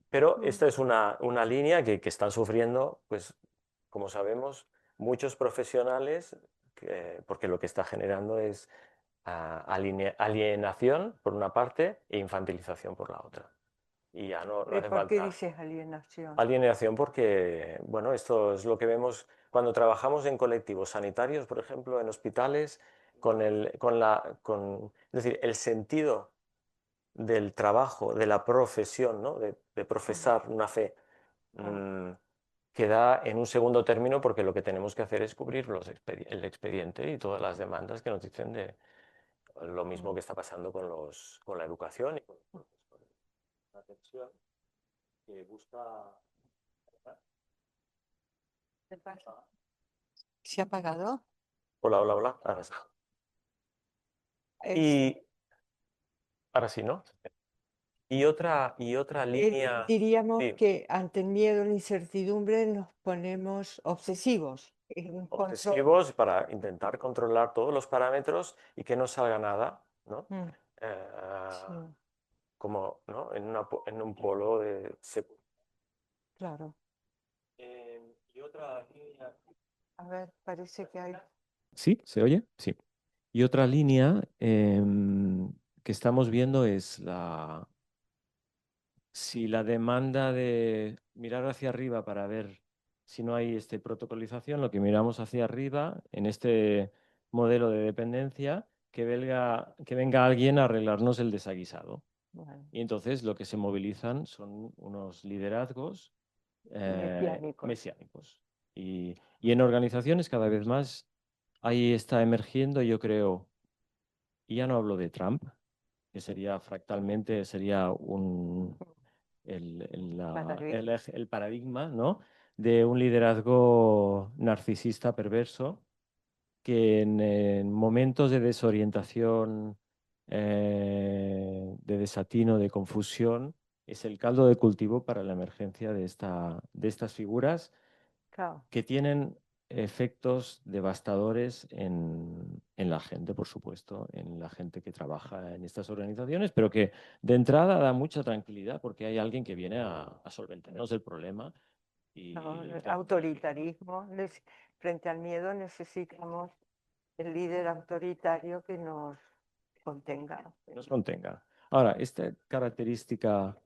[SPEAKER 2] Pero
[SPEAKER 1] mm.
[SPEAKER 2] esta es una línea que están sufriendo, pues, como sabemos, muchos profesionales, porque lo que está generando es alienación por una parte e infantilización por la otra. Y ya no hace
[SPEAKER 1] ¿Por qué
[SPEAKER 2] falta
[SPEAKER 1] dices alienación?
[SPEAKER 2] alienación porque, bueno, esto es lo que vemos cuando trabajamos en colectivos sanitarios, por ejemplo, en hospitales, es decir, el sentido del trabajo, de la profesión, ¿no? De
[SPEAKER 1] Mm,
[SPEAKER 2] profesar una fe,
[SPEAKER 1] ah,
[SPEAKER 2] mm, queda en un segundo término porque lo que tenemos que hacer es cubrir el expediente y todas las demandas que nos dicen de lo mismo
[SPEAKER 1] mm.
[SPEAKER 2] que está pasando con la educación y con los profesores. Una tensión que busca...
[SPEAKER 1] ¿Qué pasa? ¿Se ha apagado?
[SPEAKER 2] Hola, hola, hola.
[SPEAKER 1] Es,
[SPEAKER 2] Y ahora sí, ¿no? Y otra línea,
[SPEAKER 1] diríamos
[SPEAKER 2] sí,
[SPEAKER 1] que ante el miedo, la incertidumbre, nos ponemos obsesivos. Es un control.
[SPEAKER 2] obsesivos para intentar controlar todos los parámetros y que no salga nada, ¿no?
[SPEAKER 1] Mm, sí,
[SPEAKER 2] Eh, como, ¿no? En un polo de...
[SPEAKER 1] claro.
[SPEAKER 2] Y otra línea...
[SPEAKER 1] A ver, parece que hay.
[SPEAKER 3] ¿Sí? ¿Se oye? Sí. Y otra línea que estamos viendo es si la demanda de mirar hacia arriba para ver si no hay protocolización, lo que miramos hacia arriba en este modelo de dependencia, que venga alguien a arreglarnos el desaguisado.
[SPEAKER 1] Bueno,
[SPEAKER 3] Y entonces lo que se movilizan son unos liderazgos
[SPEAKER 1] Mesiánicos.
[SPEAKER 3] mesiánicos. Y en organizaciones cada vez más ahí está emergiendo, yo creo, y ya no hablo de Trump, que sería fractalmente, sería
[SPEAKER 1] Paradigma.
[SPEAKER 3] el paradigma, ¿no? De un liderazgo narcisista perverso que en momentos de desorientación, de desatino, de confusión, es el caldo de cultivo para la emergencia de estas figuras
[SPEAKER 1] Claro.
[SPEAKER 3] que tienen efectos devastadores en la gente, por supuesto, en la gente que trabaja en estas organizaciones, pero que de entrada da mucha tranquilidad porque hay alguien que viene a solventarnos el problema.
[SPEAKER 1] No,
[SPEAKER 3] Y,
[SPEAKER 1] el
[SPEAKER 3] claro,
[SPEAKER 1] autoritarismo. Frente al miedo necesitamos el líder autoritario que nos contenga.
[SPEAKER 3] nos contenga. Ahora, esta característica,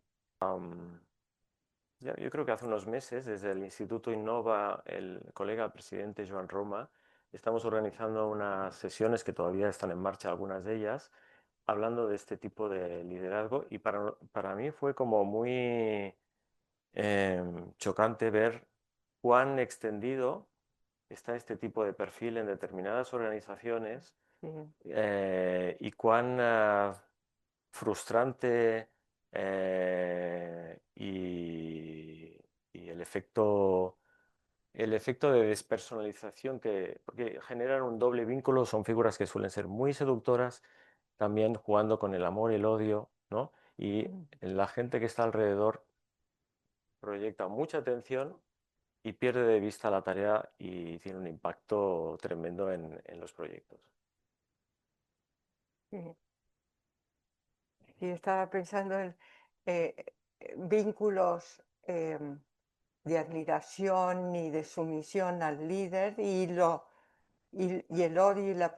[SPEAKER 2] yo creo que hace unos meses, desde el Instituto Innova, el colega presidente Joan Roma, estamos organizando unas sesiones que todavía están en marcha, algunas de ellas, hablando de este tipo de liderazgo. Y para mí fue como muy chocante ver cuán extendido está este tipo de perfil en determinadas organizaciones
[SPEAKER 1] Sí,
[SPEAKER 2] y cuán frustrante y el efecto de despersonalización porque generan un doble vínculo, son figuras que suelen ser muy seductoras, también jugando con el amor y el odio, ¿no? Y
[SPEAKER 1] mm,
[SPEAKER 2] la gente que está alrededor proyecta mucha atención y pierde de vista la tarea y tiene un impacto tremendo en los proyectos.
[SPEAKER 1] sí. Sí, estaba pensando en vínculos de admiración y de sumisión al líder y el odio y la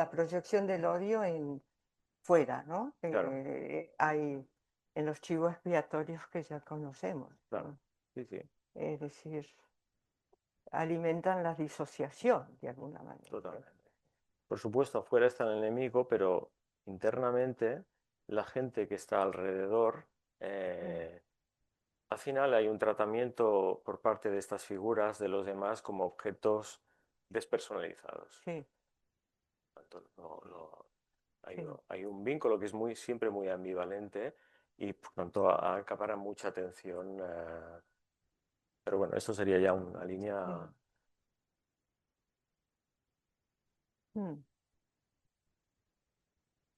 [SPEAKER 1] proyección del odio en fuera, ¿no?
[SPEAKER 2] Claro,
[SPEAKER 1] Hay en los chivos expiatorios que ya conocemos,
[SPEAKER 2] claro.
[SPEAKER 1] ¿no?
[SPEAKER 2] Sí, sí,
[SPEAKER 1] Es decir, alimentan la disociación de alguna manera.
[SPEAKER 2] totalmente. Por supuesto, afuera está el enemigo, pero internamente la gente que está alrededor,
[SPEAKER 1] Mm,
[SPEAKER 2] eh, al final hay un tratamiento por parte de estas figuras de los demás como objetos despersonalizados.
[SPEAKER 1] sí,
[SPEAKER 2] Entonces,
[SPEAKER 1] sí.
[SPEAKER 2] hay un vínculo que es siempre muy ambivalente y por tanto acapara mucha atención. Pero bueno, esto sería ya una línea.
[SPEAKER 1] Sí. Mm.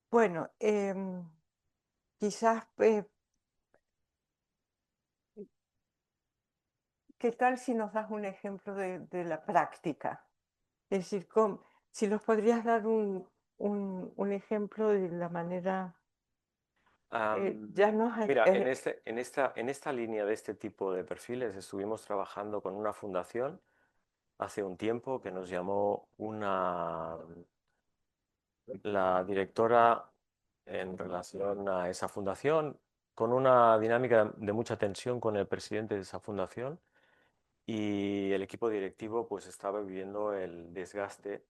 [SPEAKER 1] Bueno, quizás, ¿qué tal si nos das un ejemplo de la práctica? Es decir, si nos podrías dar un ejemplo de la manera, ya nos
[SPEAKER 2] Mira, en esta línea de este tipo de perfiles estuvimos trabajando con una fundación hace un tiempo que nos llamó la directora en relación a esa fundación, con una dinámica de mucha tensión con el presidente de esa fundación y el equipo directivo pues estaba viviendo el desgaste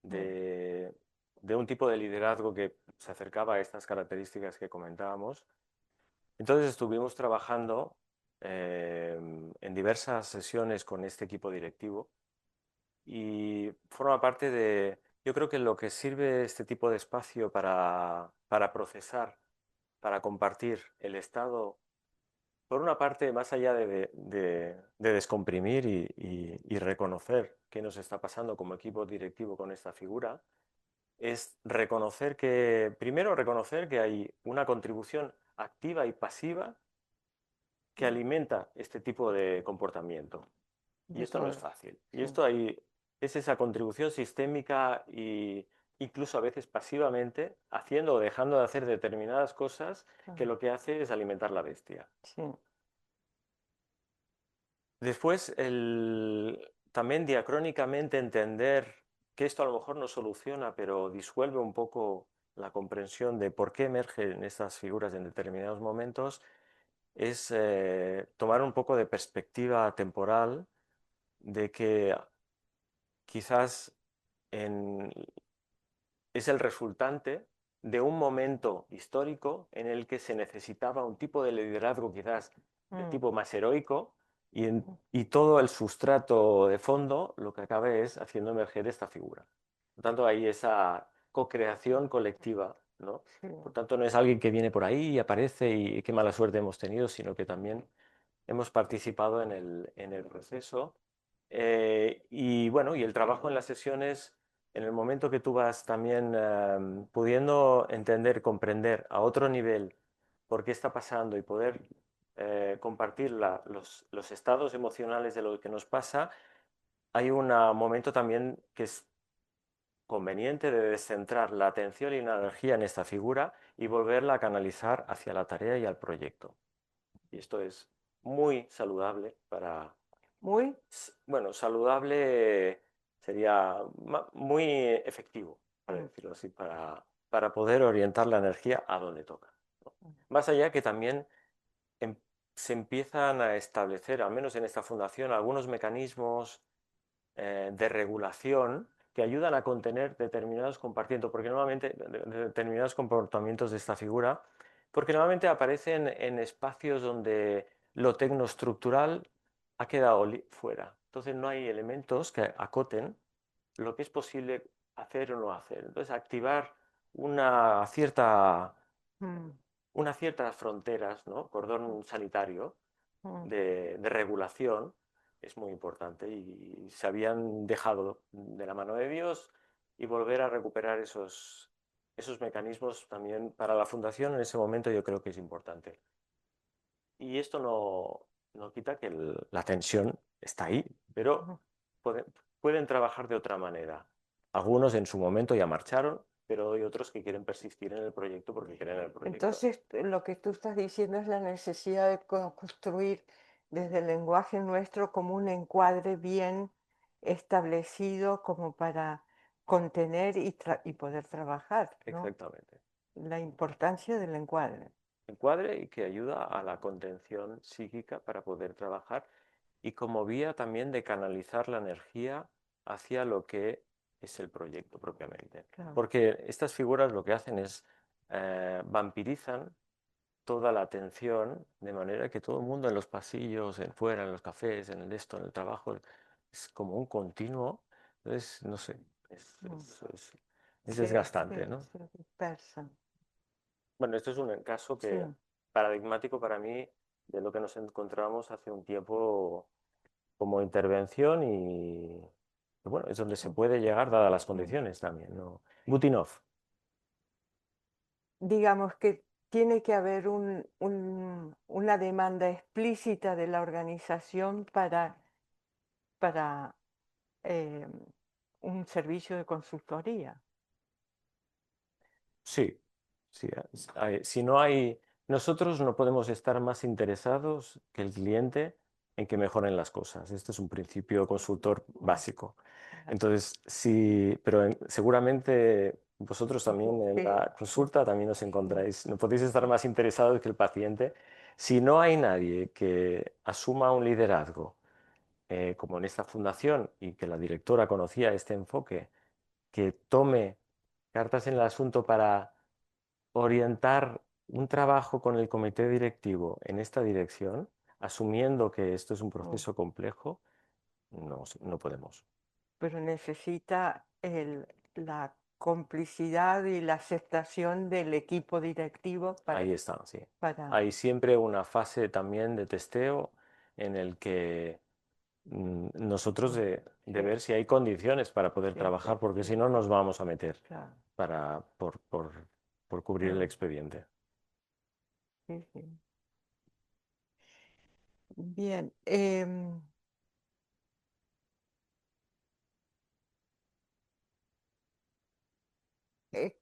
[SPEAKER 2] de, de un tipo de liderazgo que se acercaba a estas características que comentábamos. Entonces estuvimos trabajando en diversas sesiones con este equipo directivo y forma parte yo creo que lo que sirve este tipo de espacio para procesar, para compartir el estado, por una parte, más allá de descomprimir y reconocer qué nos está pasando como equipo directivo con esta figura, es primero reconocer que hay una contribución activa y pasiva que alimenta este tipo de comportamiento. Y
[SPEAKER 1] de
[SPEAKER 2] esto no es
[SPEAKER 1] todo.
[SPEAKER 2] fácil. Y
[SPEAKER 1] Sí,
[SPEAKER 2] es esa contribución sistémica e incluso a veces pasivamente, haciendo o dejando de hacer determinadas cosas que
[SPEAKER 1] claro,
[SPEAKER 2] lo que hace es alimentar la bestia.
[SPEAKER 1] sí,
[SPEAKER 2] Después, también diacrónicamente entender que esto a lo mejor no soluciona, pero disuelve un poco la comprensión de por qué emergen estas figuras en determinados momentos, es tomar un poco de perspectiva temporal de que quizás en- es el resultante de un momento histórico en el que se necesitaba un tipo de liderazgo quizás de
[SPEAKER 1] mm,
[SPEAKER 2] tipo más heroico y todo el sustrato de fondo lo que acaba es haciendo emerger esta figura. Por tanto, hay esa co-creación colectiva, ¿no?
[SPEAKER 1] Sí.
[SPEAKER 2] Por tanto, no es alguien que viene por ahí y aparece y qué mala suerte hemos tenido, sino que también hemos participado en el proceso. Y bueno, y el trabajo en las sesiones, en el momento que tú vas también pudiendo entender, comprender a otro nivel por qué está pasando y poder compartir los estados emocionales de lo que nos pasa, hay un momento también que es conveniente de descentrar la atención y la energía en esta figura y volverla a canalizar hacia la tarea y al proyecto. Y esto es muy saludable para,
[SPEAKER 1] Muy,
[SPEAKER 2] bueno, saludable sería muy efectivo, para
[SPEAKER 1] mm,
[SPEAKER 2] decirlo así, para poder orientar la energía a donde toca, ¿no? Más allá que también em- se empiezan a establecer, al menos en esta fundación, algunos mecanismos de regulación que ayudan a contener determinados comportamientos, porque normalmente determinados comportamientos de esta figura, porque normalmente aparecen en espacios donde lo tecnoestructural ha quedado fuera. Entonces no hay elementos que acoten lo que es posible hacer o no hacer. Entonces activar una cierta,
[SPEAKER 1] mm,
[SPEAKER 2] unas ciertas fronteras, ¿no? Cordón sanitario
[SPEAKER 1] mm.
[SPEAKER 2] de regulación es muy importante y se habían dejado de la mano de Dios y volver a recuperar esos mecanismos también para la fundación en ese momento yo creo que es importante. Y esto no quita que la tensión está ahí, pero
[SPEAKER 1] Ujú.
[SPEAKER 2] pueden, pueden trabajar de otra manera. Algunos en su momento ya marcharon, pero hay otros que quieren persistir en el proyecto porque creen en el proyecto.
[SPEAKER 1] Entonces, lo que tú estás diciendo es la necesidad de construir desde el lenguaje nuestro como un encuadre bien establecido como para contener y poder trabajar, ¿no?
[SPEAKER 2] Exactamente.
[SPEAKER 1] La importancia del encuadre.
[SPEAKER 2] Encuadre y que ayuda a la contención psíquica para poder trabajar y como vía también de canalizar la energía hacia lo que es el proyecto propiamente.
[SPEAKER 1] Claro.
[SPEAKER 2] Porque estas figuras lo que hacen es vampirizan toda la atención de manera que todo el mundo en los pasillos, en fuera, en los cafés, en el esto, en el trabajo, es como un continuo. Entonces, no sé, es,
[SPEAKER 1] Mm.
[SPEAKER 2] es- es- es desgastante,
[SPEAKER 1] Sí,
[SPEAKER 2] ¿no?
[SPEAKER 1] se dispersan.
[SPEAKER 2] Bueno, esto es un caso
[SPEAKER 1] Sí.
[SPEAKER 2] que paradigmático para mí de lo que nos encontramos hace un tiempo como intervención y bueno, es donde se
[SPEAKER 1] Mm,
[SPEAKER 2] puede llegar dadas las
[SPEAKER 1] mm.
[SPEAKER 2] condiciones también, ¿no? Butinov,
[SPEAKER 1] Digamos que tiene que haber una demanda explícita de la organización para eh, un servicio de consultoría.
[SPEAKER 2] sí, sí, si no hay, nosotros no podemos estar más interesados que el cliente en que mejoren las cosas. Este es un principio consultor básico.
[SPEAKER 1] Ajá.
[SPEAKER 2] Entonces, sí, pero seguramente vosotros también en
[SPEAKER 1] Sí,
[SPEAKER 2] la consulta también os
[SPEAKER 1] sí,
[SPEAKER 2] encontráis, no podéis estar más interesados que el paciente. Si no hay nadie que asuma un liderazgo, como en esta fundación, y que la directora conocía este enfoque, que tome cartas en el asunto para orientar un trabajo con el comité directivo en esta dirección, asumiendo que esto es un
[SPEAKER 1] mm,
[SPEAKER 2] proceso complejo, no podemos.
[SPEAKER 1] pero necesita la complicidad y la aceptación del equipo directivo
[SPEAKER 2] Ahí está, sí.
[SPEAKER 1] para,
[SPEAKER 2] Hay siempre una fase también de testeo en el que nosotros
[SPEAKER 1] mm,
[SPEAKER 2] de
[SPEAKER 1] sí,
[SPEAKER 2] ver si hay condiciones para poder
[SPEAKER 1] sí,
[SPEAKER 2] trabajar, porque
[SPEAKER 1] sí,
[SPEAKER 2] si no nos vamos a meter
[SPEAKER 1] claro,
[SPEAKER 2] para, por cubrir el
[SPEAKER 1] mm,
[SPEAKER 2] expediente.
[SPEAKER 1] sí, sí. Bien,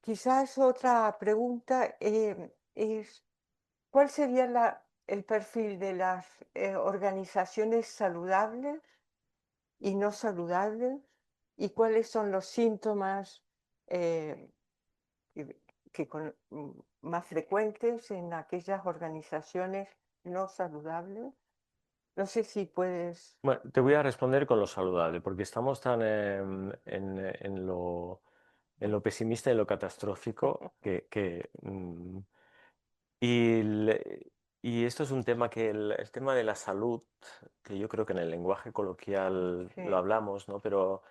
[SPEAKER 1] quizás otra pregunta es, ¿cuál sería el perfil de las organizaciones saludables y no saludables? ¿Y cuáles son los síntomas eh, que, más frecuentes en aquellas organizaciones no saludables? No sé si puedes...
[SPEAKER 2] Bueno, te voy a responder con lo saludable, porque estamos tan en lo pesimista y lo catastrófico y Y esto es un tema que el tema de la salud, que yo creo que en el lenguaje coloquial
[SPEAKER 1] Sí,
[SPEAKER 2] lo hablamos, ¿no? Pero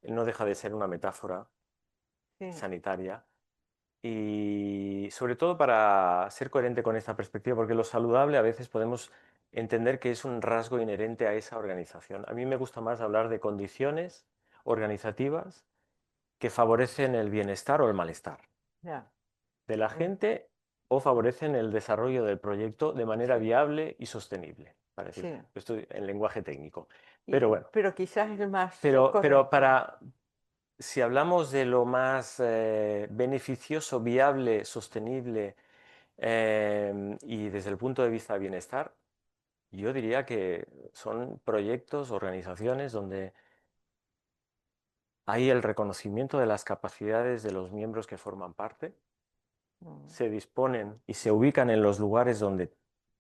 [SPEAKER 2] no deja de ser una metáfora
[SPEAKER 1] sí,
[SPEAKER 2] sanitaria. Y sobre todo para ser coherente con esta perspectiva, porque lo saludable a veces podemos entender que es un rasgo inherente a esa organización. A mí me gusta más hablar de condiciones organizativas que favorecen el bienestar o el malestar
[SPEAKER 1] ya.
[SPEAKER 2] de la gente o favorecen el desarrollo del proyecto de manera
[SPEAKER 1] Sí,
[SPEAKER 2] viable y sostenible, para decir
[SPEAKER 1] sí.
[SPEAKER 2] esto en lenguaje técnico. Pero bueno,
[SPEAKER 1] Pero quizás es el más
[SPEAKER 2] pero
[SPEAKER 1] correcto.
[SPEAKER 2] si hablamos de lo más beneficioso, viable, sostenible y desde el punto de vista de bienestar, yo diría que son proyectos, organizaciones donde hay el reconocimiento de las capacidades de los miembros que forman parte,
[SPEAKER 1] Mm,
[SPEAKER 2] se disponen y se ubican en los lugares donde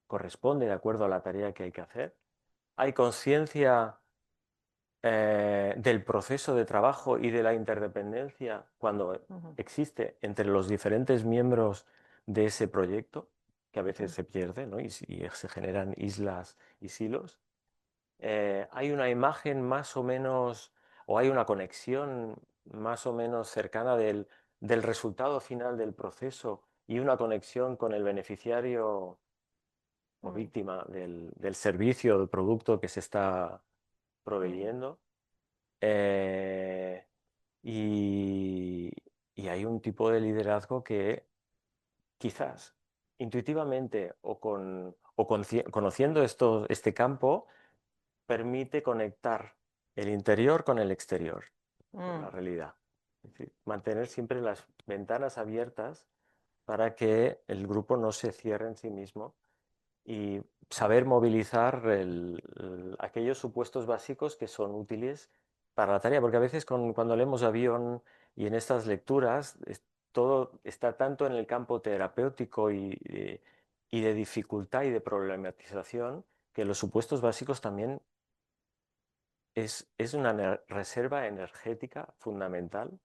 [SPEAKER 2] corresponde de acuerdo a la tarea que hay que hacer. Hay conciencia del proceso de trabajo y de la interdependencia cuando
[SPEAKER 1] ujú,
[SPEAKER 2] existe entre los diferentes miembros de ese proyecto, que a veces
[SPEAKER 1] ujú,
[SPEAKER 2] se pierde, ¿no? Y se generan islas y silos. Hay una imagen más o menos, o hay una conexión más o menos cercana del resultado final del proceso y una conexión con el beneficiario o
[SPEAKER 1] mm,
[SPEAKER 2] víctima del servicio o del producto que se está
[SPEAKER 1] mm,
[SPEAKER 2] proveyendo. Eh, y, y hay un tipo de liderazgo que quizás intuitivamente conociendo este campo permite conectar el interior con el exterior, con la
[SPEAKER 1] mm,
[SPEAKER 2] realidad. Es decir, mantener siempre las ventanas abiertas para que el grupo no se cierre en sí mismo y saber movilizar aquellos supuestos básicos que son útiles para la tarea, porque a veces cuando leemos avión y en estas lecturas, todo está tanto en el campo terapéutico y de dificultad y de problematización, que los supuestos básicos también es una reserva energética fundamental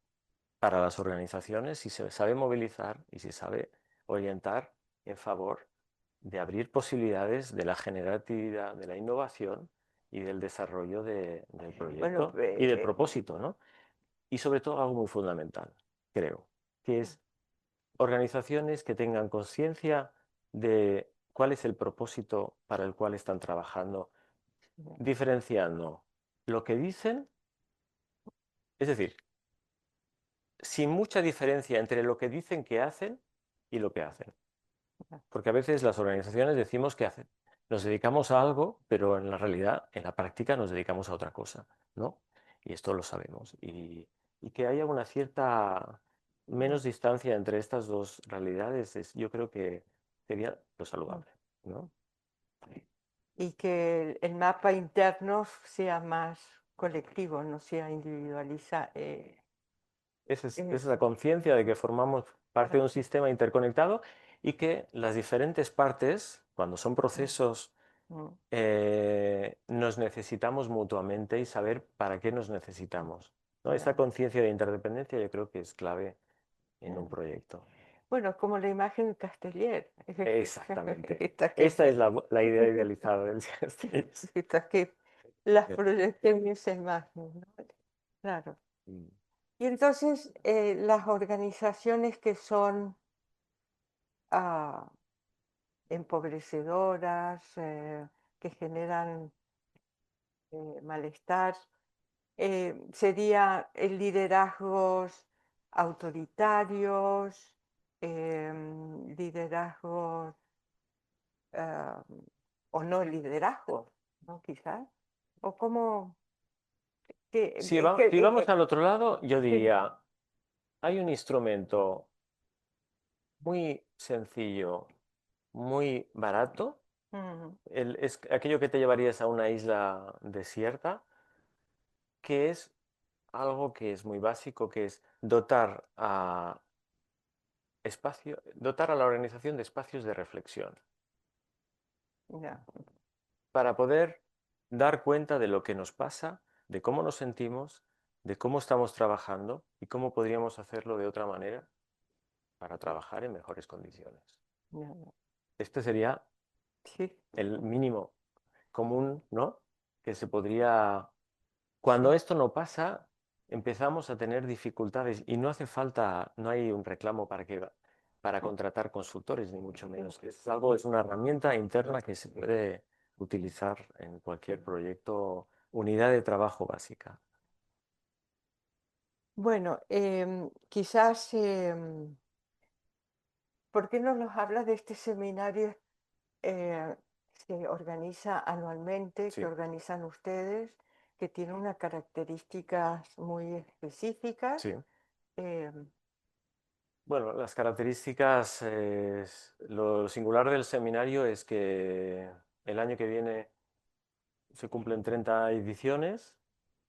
[SPEAKER 2] para las organizaciones si se sabe movilizar y se sabe orientar en favor de abrir posibilidades de la generatividad, de la innovación y del desarrollo del
[SPEAKER 1] bueno,
[SPEAKER 2] proyecto y del propósito, ¿no? Y sobre todo algo muy fundamental, creo, que es organizaciones que tengan conciencia de cuál es el propósito para el cual están trabajando, diferenciando lo que dicen, es decir, sin mucha diferencia entre lo que dicen que hacen y lo que hacen. Porque a veces las organizaciones decimos que nos dedicamos a algo, pero en la realidad, en la práctica, nos dedicamos a otra cosa, ¿no? Y esto lo sabemos. Y que haya una cierta menos distancia entre estas dos realidades, yo creo que sería lo saludable, ¿no?
[SPEAKER 1] y que el mapa interno sea más colectivo, no sea individualizado.
[SPEAKER 2] Esa es la conciencia de que formamos parte de un sistema interconectado y que las diferentes partes, cuando son procesos, nos necesitamos mutuamente y saber para qué nos necesitamos, ¿no? Esa conciencia de interdependencia yo creo que es clave en un proyecto.
[SPEAKER 1] Bueno, como la imagen Castellet.
[SPEAKER 2] Exactamente.
[SPEAKER 1] Esta que,
[SPEAKER 2] Esta es la idea idealizada del Castillas.
[SPEAKER 1] esta que las proyecté en esa imagen, ¿no? Claro. Y entonces las organizaciones que son ah, empobrecedoras, que generan malestar, sería liderazgos autoritarios, liderazgos ah, o no liderazgos, ¿no? Quizás. O como
[SPEAKER 2] Si vamos al otro lado, yo
[SPEAKER 1] sí,
[SPEAKER 2] diría, hay un instrumento muy sencillo, muy barato,
[SPEAKER 1] mm,
[SPEAKER 2] es aquello que te llevarías a una isla desierta, que es algo que es muy básico, que es dotar a la organización de espacios de reflexión,
[SPEAKER 1] ya,
[SPEAKER 2] para poder dar cuenta de lo que nos pasa, de cómo nos sentimos, de cómo estamos trabajando y cómo podríamos hacerlo de otra manera para trabajar en mejores condiciones.
[SPEAKER 1] ya,
[SPEAKER 2] Este sería
[SPEAKER 1] Sí,
[SPEAKER 2] el mínimo común, ¿no? Que se podría... Cuando
[SPEAKER 1] sí.
[SPEAKER 2] esto no pasa, empezamos a tener dificultades y no hace falta, no hay un reclamo para contratar consultores, ni mucho menos. Es una herramienta interna que se puede utilizar en cualquier proyecto, unidad de trabajo básica.
[SPEAKER 1] Bueno, quizás, ¿por qué no nos hablas de este seminario eh, se organiza anualmente,
[SPEAKER 2] Sí.
[SPEAKER 1] que organizan ustedes, que tiene unas características muy específicas?
[SPEAKER 2] Sí.
[SPEAKER 1] Eh,
[SPEAKER 2] Bueno, las características, lo singular del seminario es que el año que viene se cumplen 30 ediciones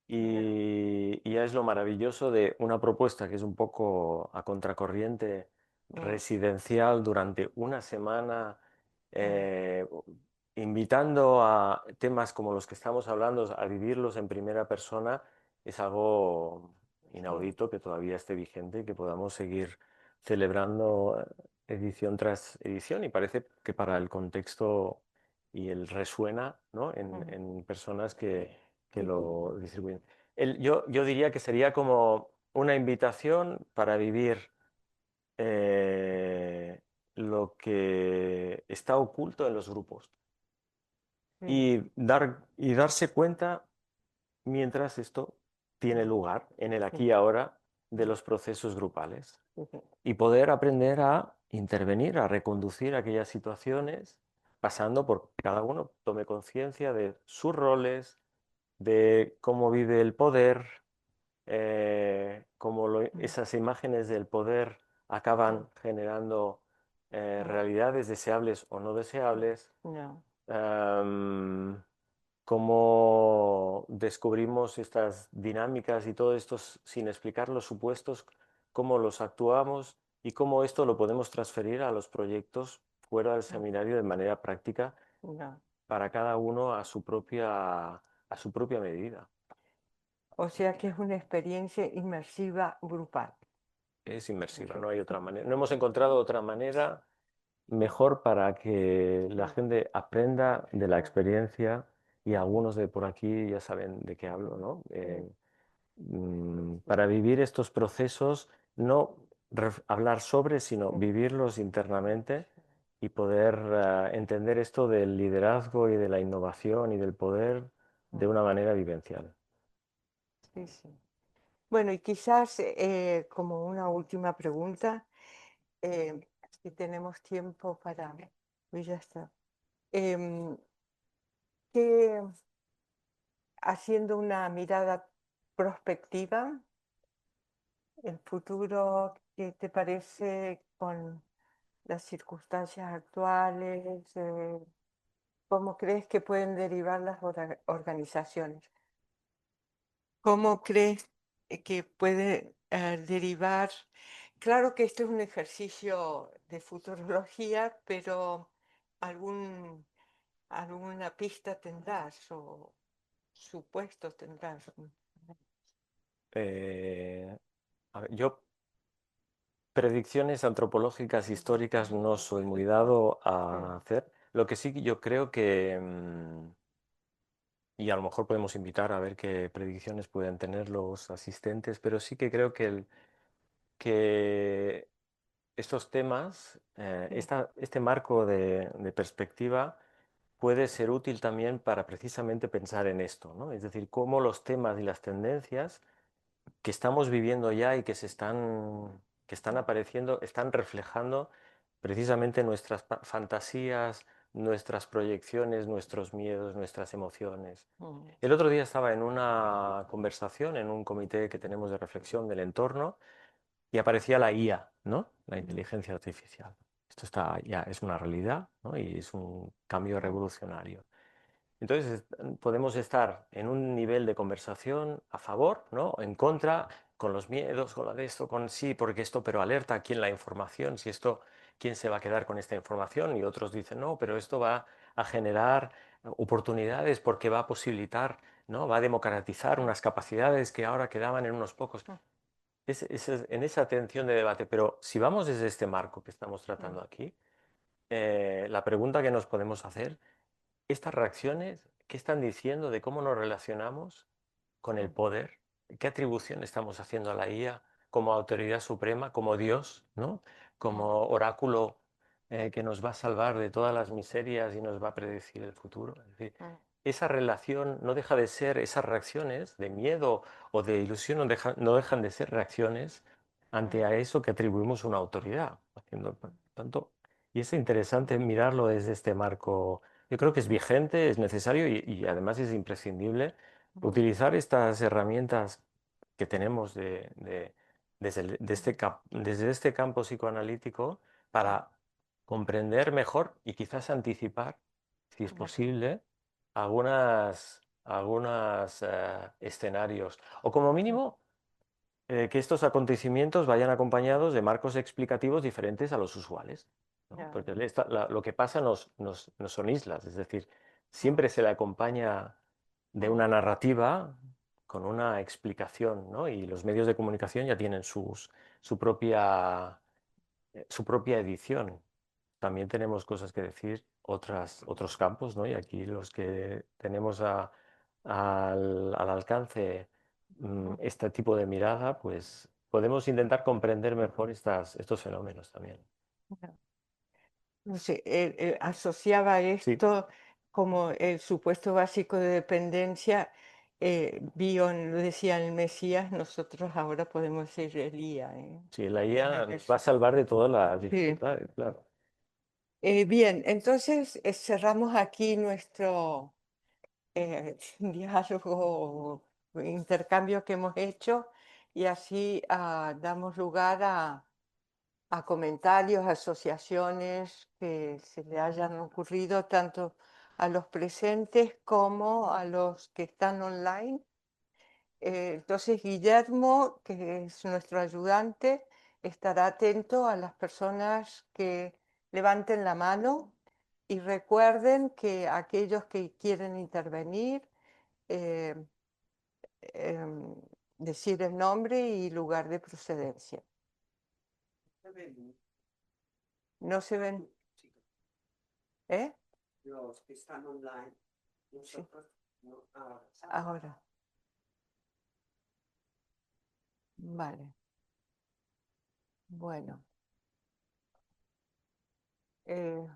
[SPEAKER 2] y ya es lo maravilloso de una propuesta que es un poco a contracorriente
[SPEAKER 1] mm,
[SPEAKER 2] residencial durante una semana,
[SPEAKER 1] mm,
[SPEAKER 2] eh, invitando a temas como los que estamos hablando, a vivirlos en primera persona, es algo
[SPEAKER 1] sí,
[SPEAKER 2] inaudito que todavía esté vigente y que podamos seguir celebrando edición tras edición y parece que para el contexto y el resuena, ¿no?
[SPEAKER 1] mm,
[SPEAKER 2] en personas que lo distribuyen. Yo diría que sería como una invitación para vivir eh, lo que está oculto en los grupos
[SPEAKER 1] sí,
[SPEAKER 2] y darse cuenta mientras esto tiene
[SPEAKER 1] mm,
[SPEAKER 2] lugar en el
[SPEAKER 1] sí,
[SPEAKER 2] aquí y ahora de
[SPEAKER 1] mm,
[SPEAKER 2] los procesos grupales
[SPEAKER 1] sí, sí,
[SPEAKER 2] y poder aprender a intervenir, a reconducir aquellas situaciones, pasando por que cada uno tome conciencia de sus roles, de cómo vive el poder,
[SPEAKER 1] mm,
[SPEAKER 2] esas imágenes del poder
[SPEAKER 1] mm,
[SPEAKER 2] acaban generando
[SPEAKER 1] mm,
[SPEAKER 2] realidades deseables o no deseables,
[SPEAKER 1] no,
[SPEAKER 2] em, cómo descubrimos estas dinámicas y todo esto sin explicar los supuestos, cómo los actuamos y cómo esto lo podemos transferir a los proyectos fuera del
[SPEAKER 1] mm,
[SPEAKER 2] seminario de manera práctica
[SPEAKER 1] no.
[SPEAKER 2] para cada uno a su propia medida.
[SPEAKER 1] O sea que es una experiencia inmersiva grupal.
[SPEAKER 2] Es inmersiva, no hay otra manera. No hemos encontrado otra manera mejor para que la
[SPEAKER 1] Mm,
[SPEAKER 2] gente aprenda de la
[SPEAKER 1] mm,
[SPEAKER 2] experiencia y algunos de por aquí ya saben de qué hablo, ¿no?
[SPEAKER 1] sí,
[SPEAKER 2] Para vivir estos procesos, no hablar sobre, sino
[SPEAKER 1] sí,
[SPEAKER 2] vivirlos internamente y poder entender esto del liderazgo y de la innovación y del poder de
[SPEAKER 1] mm,
[SPEAKER 2] una manera vivencial.
[SPEAKER 1] sí, sí. Bueno, y quizás como una última pregunta, si tenemos tiempo para... pues ya está. Em, ¿Qué, haciendo una mirada prospectiva, el futuro, qué te parece con las circunstancias actuales? ¿Cómo crees que pueden derivar las organizaciones? ¿Cómo crees que puede derivar? Claro que esto es un ejercicio de futurología, pero algún, alguna pista tendrás o supuestos tendrás.
[SPEAKER 2] Eh, a ver, yo predicciones antropológicas históricas no soy muy dado a
[SPEAKER 1] Mm,
[SPEAKER 2] hacer. Lo que sí que yo creo que, y a lo mejor podemos invitar a ver qué predicciones pueden tener los asistentes, pero sí que creo que estos temas,
[SPEAKER 1] sí,
[SPEAKER 2] este marco de perspectiva puede ser útil también para precisamente pensar en esto, ¿no? Es decir, cómo los temas y las tendencias que estamos viviendo ya y que están apareciendo, están reflejando precisamente nuestras fantasías, nuestras proyecciones, nuestros miedos, nuestras emociones.
[SPEAKER 1] mm,
[SPEAKER 2] El otro día estaba en una conversación, en un comité que tenemos de reflexión del entorno, y aparecía la IA, ¿no? La
[SPEAKER 1] mm,
[SPEAKER 2] inteligencia artificial. Esto está ya es una realidad, ¿no? Y es un cambio
[SPEAKER 1] mm,
[SPEAKER 2] revolucionario. Entonces, podemos estar en un nivel de conversación a favor, ¿no? En contra, con los miedos, con la de esto, con sí, porque esto, pero alerta a quién la información, si esto, quién se va a quedar con esta información, y otros dicen, no, pero esto va a generar oportunidades porque va a posibilitar, ¿no? Va a democratizar unas capacidades que ahora quedaban en unos pocos.
[SPEAKER 1] mm,
[SPEAKER 2] En esa tensión de debate, pero si vamos desde este marco que estamos
[SPEAKER 1] mm,
[SPEAKER 2] tratando aquí, la pregunta que nos podemos hacer, estas reacciones, ¿qué están diciendo de cómo nos relacionamos con el poder? ¿Qué atribución estamos haciendo a la IA como autoridad suprema, como Dios, ¿no? Como oráculo que nos va a salvar de todas las miserias y nos va a predecir el futuro? Es decir, esa relación no deja de ser, esas reacciones de miedo o de ilusión no dejan de ser reacciones ante a eso que atribuimos una autoridad. Haciendo tanto, y es interesante mirarlo desde este marco. Yo creo que es vigente, es necesario y además es imprescindible utilizar estas herramientas que tenemos desde este campo psicoanalítico para comprender mejor y quizás anticipar, si es posible, algunos escenarios. O como mínimo, que estos acontecimientos vayan acompañados de marcos explicativos diferentes a los usuales, ¿no? Porque lo que pasa no son islas, es decir, siempre se le acompaña de una narrativa con una explicación, ¿no? Y los medios de comunicación ya tienen su propia edición. También tenemos cosas que decir, otros campos, ¿no? Y aquí los que tenemos al alcance este tipo de mirada, pues podemos intentar comprender mejor estos fenómenos también.
[SPEAKER 1] No sé, asociaba
[SPEAKER 2] Sí,
[SPEAKER 1] esto como el supuesto básico de dependencia. Bion lo decía en el Mesías, nosotros ahora podemos decir Elías.
[SPEAKER 2] sí, la IA nos va a salvar de todas las
[SPEAKER 1] Sí.
[SPEAKER 2] dificultades, claro.
[SPEAKER 1] Bien, entonces cerramos aquí nuestro diálogo, intercambio que hemos hecho y así damos lugar a comentarios, asociaciones que se le hayan ocurrido tanto a los presentes como a los que están online. Entonces, Guillermo, que es nuestro ayudante, estará atento a las personas que levanten la mano y recuerden que aquellos que quieren intervenir, eh, em, decir el nombre y lugar de procedencia. No se ven, ¿eh?
[SPEAKER 4] Los que están online, nosotros no,
[SPEAKER 1] Ahora. Vale. Bueno. Eh,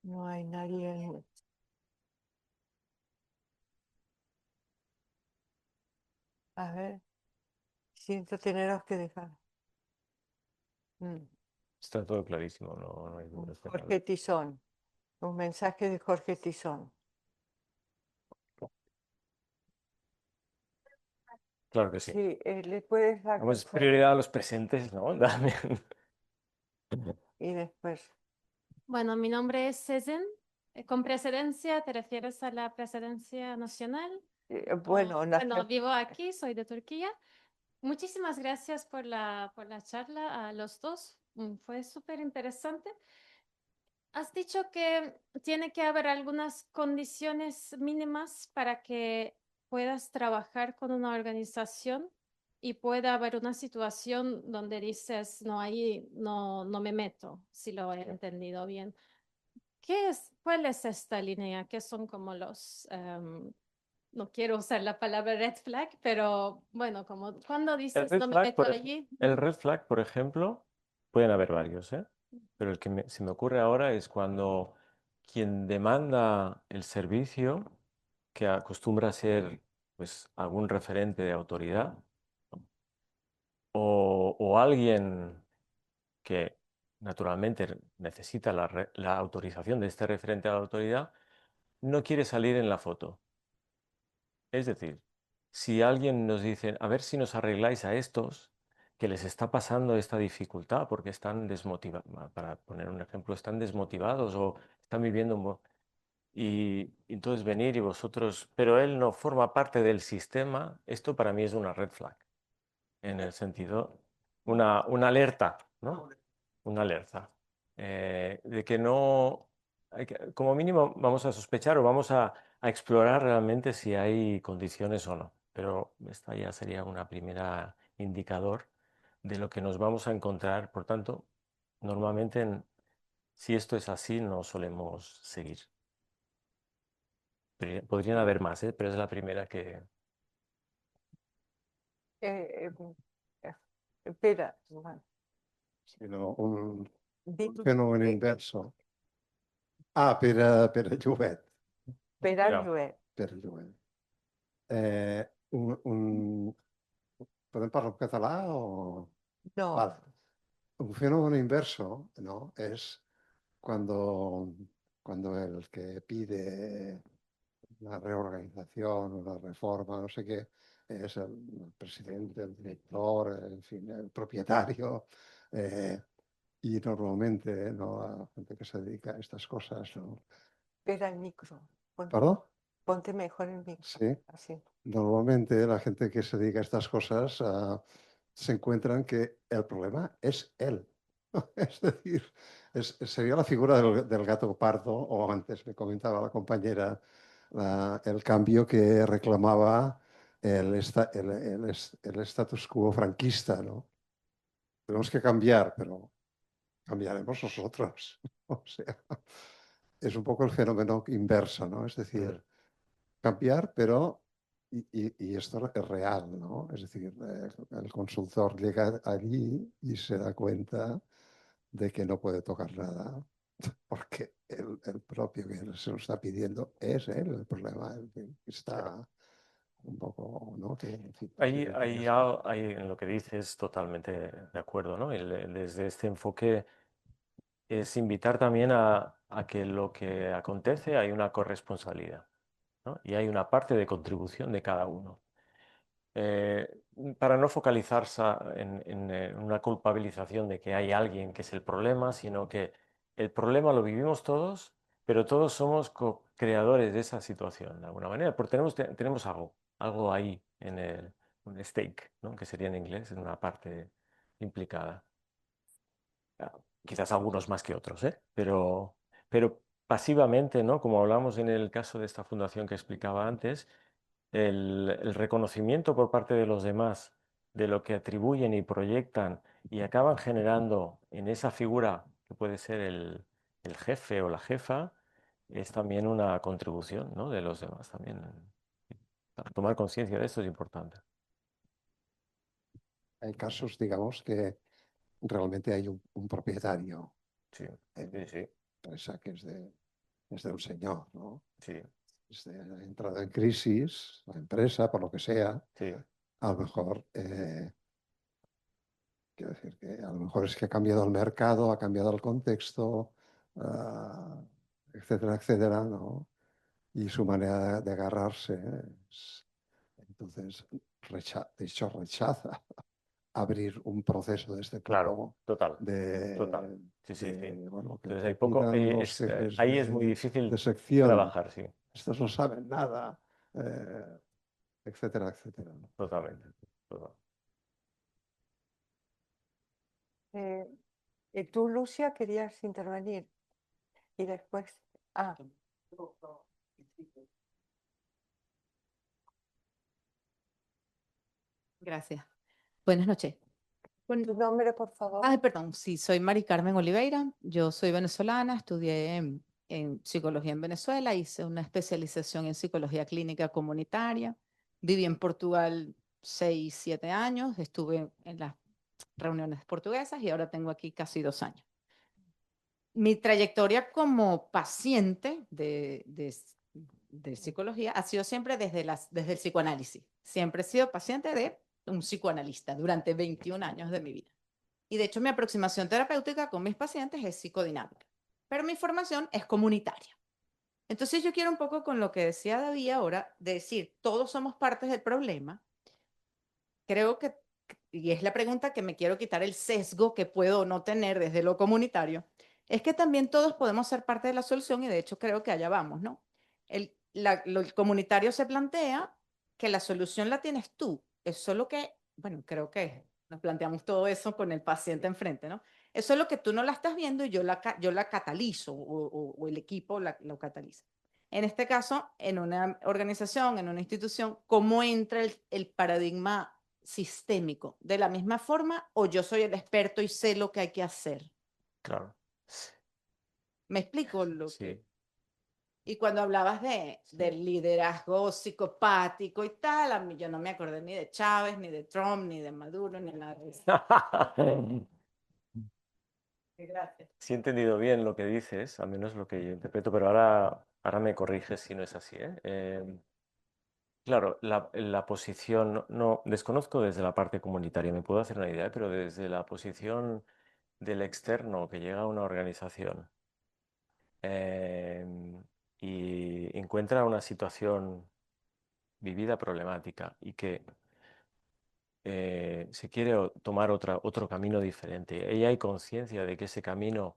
[SPEAKER 1] no hay nadie. A ver, siento teneros que dejar. Mm.
[SPEAKER 2] Está todo clarísimo, no hay dudas de nada.
[SPEAKER 1] Jorge Tizón. Un mensaje de Jorge Tizón.
[SPEAKER 2] Claro que sí.
[SPEAKER 1] Sí, le puedes dar.
[SPEAKER 2] Damos prioridad a los presentes, ¿no? También.
[SPEAKER 1] Y después.
[SPEAKER 5] Bueno, mi nombre es Sezen. ¿Con precedencia te refieres a la presidencia nacional?
[SPEAKER 1] Bueno,
[SPEAKER 5] Bueno, vivo aquí, soy de Turquía. Muchísimas gracias por por la charla a los dos. Fue súper interesante. Has dicho que tiene que haber algunas condiciones mínimas para que puedas trabajar con una organización y pueda haber una situación donde dices, no, ahí no me meto, si lo he entendido bien. ¿Cuál es esta línea? ¿Qué son como no quiero usar la palabra red flag, pero bueno, como cuando dices no me meto allí?
[SPEAKER 2] El red flag, por ejemplo, pueden haber varios, ¿eh? Pero el que se me ocurre ahora es cuando quien demanda el servicio, que acostumbra a ser pues, algún referente de autoridad, o alguien que naturalmente necesita la autorización de este referente de la autoridad, no quiere salir en la foto. Es decir, si alguien nos dice, a ver si nos arregláis a estos que les está pasando esta dificultad porque están desmotivados, para poner un ejemplo, están desmotivados o están viviendo y entonces venir y vosotros, pero él no forma parte del sistema, esto para mí es una red flag, en el sentido, una alerta, ¿no? Una alerta de que no como mínimo vamos a sospechar o vamos a explorar realmente si hay condiciones o no. Pero esta ya sería una primera indicador de lo que nos vamos a encontrar. Por tanto, normalmente si esto es así, no solemos seguir. Podrían haber más, pero es la primera que...
[SPEAKER 1] Eh, espera, bueno,
[SPEAKER 6] Sinó un
[SPEAKER 1] dic
[SPEAKER 6] fenomen
[SPEAKER 1] que
[SPEAKER 6] inverso. Per Lluet.
[SPEAKER 1] per
[SPEAKER 2] Ja.
[SPEAKER 1] Lluet.
[SPEAKER 6] Per Lluet. Podem parlar en català o...?
[SPEAKER 1] No,
[SPEAKER 6] Vale. Un fenómeno inverso, ¿no? Es cuando el que pide una reorganización, una reforma, no sé qué, es el presidente, el director, en fin, el propietario. Y normalmente, ¿no? La gente que se dedica a estas cosas, ¿no?
[SPEAKER 1] espera el micro.
[SPEAKER 6] ¿Perdón?
[SPEAKER 1] Ponte mejor el micro.
[SPEAKER 6] Sí.
[SPEAKER 1] Así.
[SPEAKER 6] Normalmente la gente que se dedica a estas cosas se encuentran que el problema es él. Es decir, sería la figura del gato pardo, o antes me comentaba la compañera, el cambio que reclamaba el status quo franquista, ¿no? Tenemos que cambiar, pero cambiaremos nosotros. O sea, es un poco el fenómeno inverso, ¿no? Es decir, cambiar, pero, y esto es real, ¿no? Es decir, el consultor llega allí y se da cuenta de que no puede tocar nada, porque el propio que se lo está pidiendo es él el problema, el que está un poco, ¿no? Que, en fin,
[SPEAKER 2] En lo que dices totalmente de acuerdo, ¿no? Desde este enfoque es invitar también a que lo que acontece hay una corresponsabilidad, ¿no? Y hay una parte de contribución de cada uno. Eh, para no focalizarse en una culpabilización de que hay alguien que es el problema, sino que el problema lo vivimos todos, pero todos somos co-creadores de esa situación, de alguna manera, porque tenemos algo ahí un stake, ¿no? Que sería en inglés, en una parte implicada. Quizás algunos más que otros, pero pasivamente, ¿no? Como hablamos en el caso de esta fundación que explicaba antes, el reconocimiento por parte de los demás de lo que atribuyen y proyectan y acaban generando en esa figura que puede ser el jefe o la jefa, es también una contribución, ¿no? De los demás también. Para tomar conciencia de esto es importante.
[SPEAKER 6] hay casos, digamos, que realmente hay un propietario
[SPEAKER 2] Sí,
[SPEAKER 6] en
[SPEAKER 2] sí,
[SPEAKER 6] la empresa que es de un señor, ¿no?
[SPEAKER 2] sí,
[SPEAKER 6] Ha entrado en crisis, la empresa, por lo que sea,
[SPEAKER 2] sí.
[SPEAKER 6] a lo mejor, quiero decir que a lo mejor es que ha cambiado el mercado, ha cambiado el contexto, etcétera, etcétera, ¿no? Y su manera de agarrarse entonces, de hecho, rechaza abrir un proceso de este
[SPEAKER 2] Claro,
[SPEAKER 6] tipo
[SPEAKER 2] total.
[SPEAKER 6] de,
[SPEAKER 2] Sí, sí, sí.
[SPEAKER 6] bueno, que
[SPEAKER 2] Entonces hay poco,
[SPEAKER 6] pidan los jefes
[SPEAKER 2] ahí es muy difícil
[SPEAKER 6] de sección.
[SPEAKER 2] trabajar, sí,
[SPEAKER 6] Estos no saben nada, etcétera, etcétera.
[SPEAKER 2] totalmente. Total.
[SPEAKER 1] Tú, Lucia, querías intervenir y después... Ah,
[SPEAKER 7] Gracias. Buenas noches.
[SPEAKER 1] tu nombre, por favor.
[SPEAKER 7] Ay, perdón, sí, soy Mari Carmen Oliveira. Yo soy venezolana, estudié en psicología en Venezuela, hice una especialización en psicología clínica comunitaria. Viví en Portugal 6, 7 años, estuve en las reuniones portuguesas y ahora tengo aquí casi 2 años. Mi trayectoria como paciente de psicología ha sido siempre desde el psicoanálisis. Siempre he sido paciente de un psicoanalista durante 21 años de mi vida. Y de hecho mi aproximación terapéutica con mis pacientes es psicodinámica, pero mi formación es comunitaria. Entonces yo quiero un poco con lo que decía David ahora, de decir, todos somos partes del problema. Creo que, y es la pregunta que me quiero quitar el sesgo que puedo no tener desde lo comunitario, es que también todos podemos ser parte de la solución y de hecho creo que allá vamos, ¿no? El comunitario se plantea que la solución la tienes tú, es solo que, bueno, creo que nos planteamos todo eso con el paciente enfrente, ¿no? Eso es lo que tú no la estás viendo y yo la catalizo o el equipo lo cataliza. En este caso, en una organización, en una institución, ¿cómo entra el paradigma sistémico? ¿De la misma forma o yo soy el experto y sé lo que hay que hacer?
[SPEAKER 2] Claro.
[SPEAKER 7] ¿Me explico lo
[SPEAKER 2] Sí.
[SPEAKER 7] que? Y cuando hablabas del liderazgo psicopático y tal, a mí yo no me acordé ni de Chávez, ni de Trump, ni de Maduro, ni nada de eso. Gracias.
[SPEAKER 2] Sí he entendido bien lo que dices, al menos lo que yo interpreto, pero ahora me corriges si no es así, ¿eh? Claro, la posición, no, desconozco desde la parte comunitaria, me puedo hacer una idea, pero desde la posición del externo que llega a una organización y encuentra una situación vivida problemática y que se quiere tomar otro camino diferente, y hay conciencia de que ese camino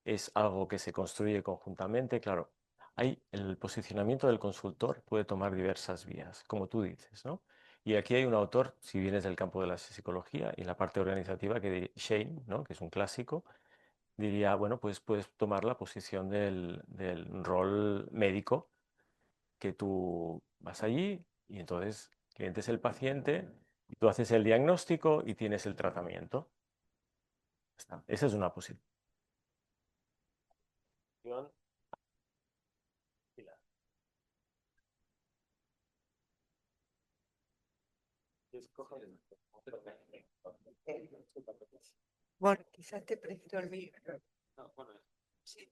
[SPEAKER 2] es algo que se construye conjuntamente, claro. El posicionamiento del consultor puede tomar diversas vías, como tú dices, ¿no? Y aquí hay un autor, si vienes del campo de la psicología y la parte organizativa, Shane, ¿no? Que es un clásico, diría, bueno, pues puedes tomar la posición del rol médico, que tú vas allí y entonces el cliente es el paciente, y tú haces el diagnóstico y tienes el tratamiento. Esa es una posición.
[SPEAKER 1] Bueno, quizás te presto el mío. Sí.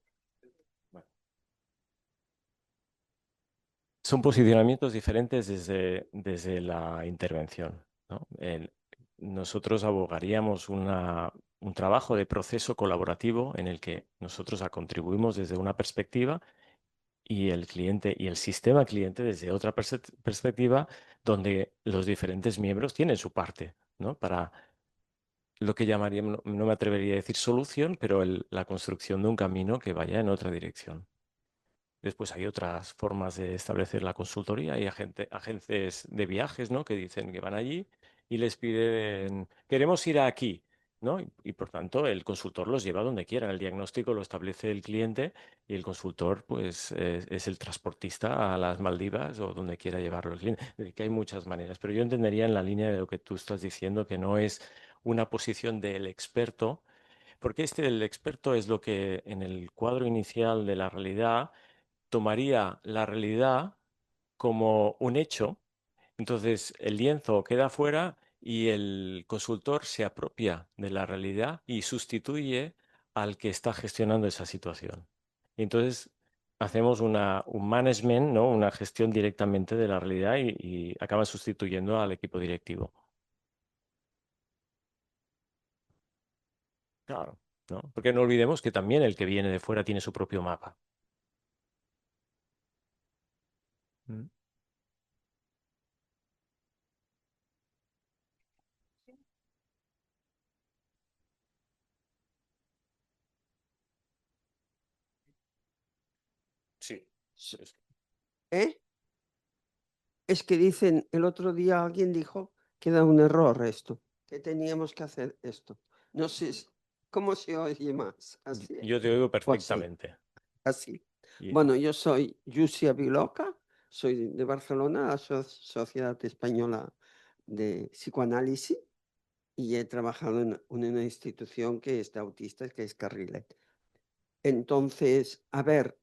[SPEAKER 2] Son posicionamientos diferentes desde la intervención, ¿no? Nosotros abogaríamos un trabajo de proceso colaborativo en el que nosotros contribuimos desde una perspectiva y el cliente y el sistema cliente desde otra perspectiva, donde los diferentes miembros tienen su parte, ¿no? Para lo que llamaríamos, no me atrevería a decir solución, pero la construcción de un camino que vaya en otra dirección. Después hay otras formas de establecer la consultoría. Hay agencias de viajes, ¿no? Que dicen que van allí y les piden, queremos ir aquí, ¿no? Y por tanto el consultor los lleva donde quieran. El diagnóstico lo establece el cliente y el consultor pues es el transportista a las Maldivas o donde quiera llevarlo el cliente. Es decir, que hay muchas maneras, pero yo entendería en la línea de lo que tú estás diciendo que no es una posición del experto, porque el experto es lo que en el cuadro inicial de la realidad tomaría la realidad como un hecho, entonces el lienzo queda fuera y el consultor se apropia de la realidad y sustituye al que está gestionando esa situación. Y entonces hacemos un management, ¿no? Una gestión directamente de la realidad y acaban sustituyendo al equipo directivo. Claro, ¿no? Porque no olvidemos que también el que viene de fuera tiene su propio mapa. Mm. Sí.
[SPEAKER 4] ¿Eh? Es que dicen, el otro día alguien dijo que era un error esto, que teníamos que hacer esto. No sé cómo se oye más. ¿Así?
[SPEAKER 2] Yo te oigo
[SPEAKER 4] O así.
[SPEAKER 2] perfectamente.
[SPEAKER 4] Así.
[SPEAKER 2] Y-
[SPEAKER 4] Bueno, yo soy Yusia Biloca, soy de Barcelona, la Sociedad Española de Psicoanálisis, y he trabajado en una institución que es de autistas, que es Carrilet. Entonces, a ver,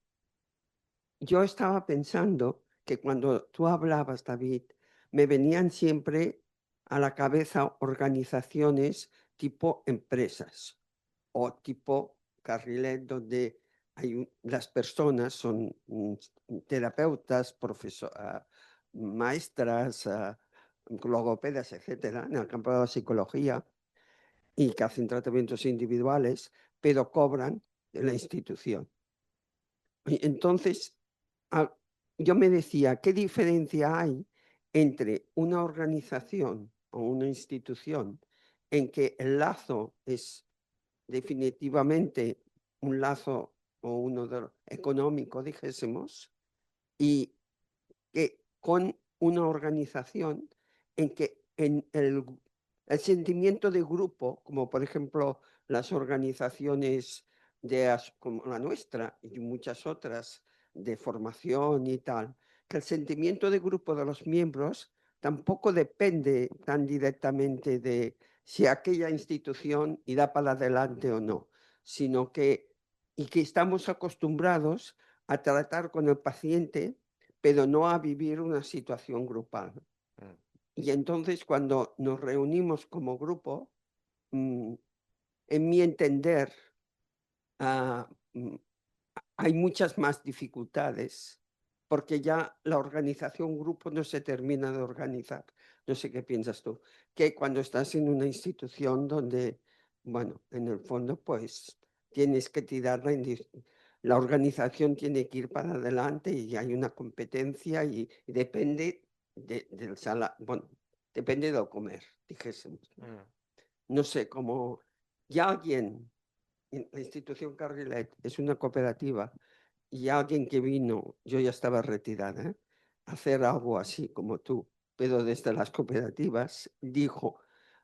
[SPEAKER 4] yo estaba pensando que cuando tú hablabas, David, me venían siempre a la cabeza organizaciones tipo empresas o tipo Carrilet, donde las personas son terapeutas, maestras, logopedas, etcétera, en el campo de la psicología y que hacen tratamientos individuales, pero cobran de la institución. Y entonces, ah, yo me decía, ¿qué diferencia hay entre una organización o una institución en que el lazo es definitivamente un lazo o económico, dijésemos, y que con una organización en que en el sentimiento de grupo, como por ejemplo las organizaciones como la nuestra y muchas otras de formación y tal, que el sentimiento de grupo de los miembros tampoco depende tan directamente de si aquella institución irá para adelante o no, sino que estamos acostumbrados a tratar con el paciente, pero no a vivir una situación grupal. Y entonces cuando nos reunimos como grupo, en mi entender, ah, hay muchas más dificultades, porque ya la organización grupo no se termina de organizar. No sé qué piensas tú, que cuando estás en una institución donde, bueno, en el fondo, pues tienes que tirar la organización tiene que ir para adelante y hay una competencia y depende del salario, bueno, depende del comer, dijésemos. No sé, como ya alguien, la institución Carrilet es una cooperativa y alguien que vino, yo ya estaba retirada, a hacer algo así como tú, pero desde las cooperativas, dijo,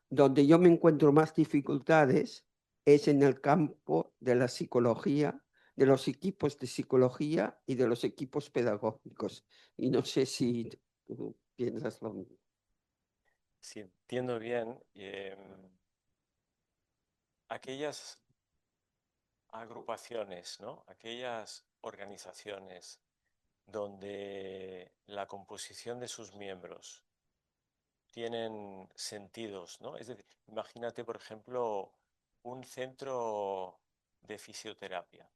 [SPEAKER 4] donde yo me encuentro más dificultades es en el campo de la psicología, de los equipos de psicología y de los equipos pedagógicos. Y no sé si tú piensas lo mismo.
[SPEAKER 2] Si entiendo bien, aquellas agrupaciones, ¿no? Aquellas organizaciones donde la composición de sus miembros tienen sentidos, ¿no? Es decir, imagínate, por ejemplo, un centro de fisioterapia,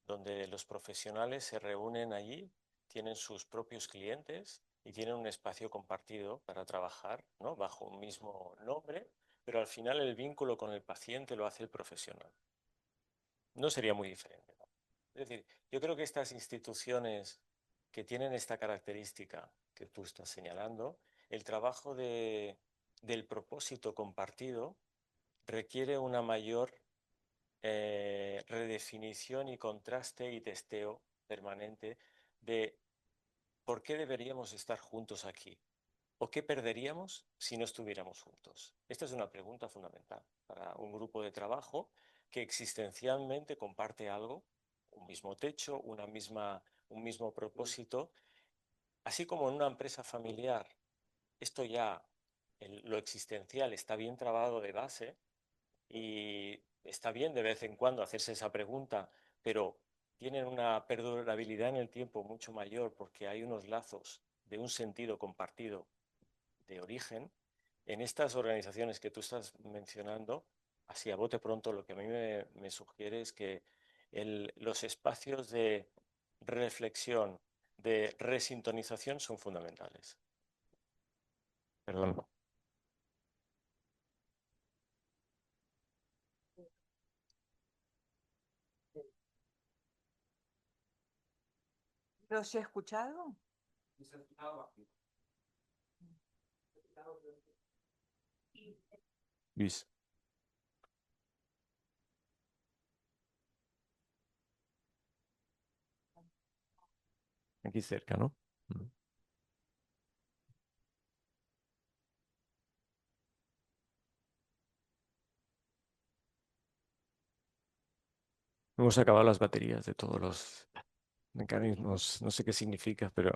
[SPEAKER 2] donde los profesionales se reúnen allí, tienen sus propios clientes y tienen un espacio compartido para trabajar, ¿no? Bajo un mismo nombre, pero al final el vínculo con el paciente lo hace el profesional. No sería muy diferente, ¿no? Es decir, yo creo que estas instituciones que tienen esta característica que tú estás señalando, el trabajo del propósito compartido requiere una mayor redefinición y contraste y testeo permanente de por qué deberíamos estar juntos aquí o qué perderíamos si no estuviéramos juntos. Esta es una pregunta fundamental para un grupo de trabajo que existencialmente comparte algo, un mismo techo, un mismo propósito, así como en una empresa familiar. Esto ya, lo existencial está bien trabado de base y está bien de vez en cuando hacerse esa pregunta, pero tienen una perdurabilidad en el tiempo mucho mayor porque hay unos lazos de un sentido compartido de origen. En estas organizaciones que tú estás mencionando, así a bote pronto, lo que a mí me sugiere es que los espacios de reflexión, de resintonización son fundamentales. Perdón.
[SPEAKER 1] ¿Los he escuchado?
[SPEAKER 2] Luis. Aquí cerca, ¿no? Hemos acabado las baterías de todos los mecanismos. No sé qué significa, pero...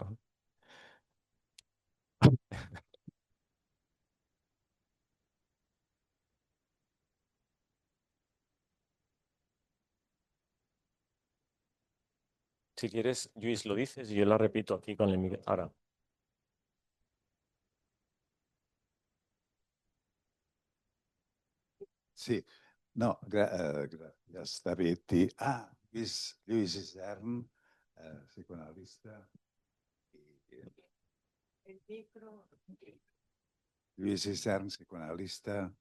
[SPEAKER 2] Si quieres, Luis, lo dices y yo la repito aquí con el micro. Ahora.
[SPEAKER 8] Sí, no, gracias, David. Luis Isern, psicoanalista.
[SPEAKER 1] El micro.
[SPEAKER 8] Luis Isern, psicoanalista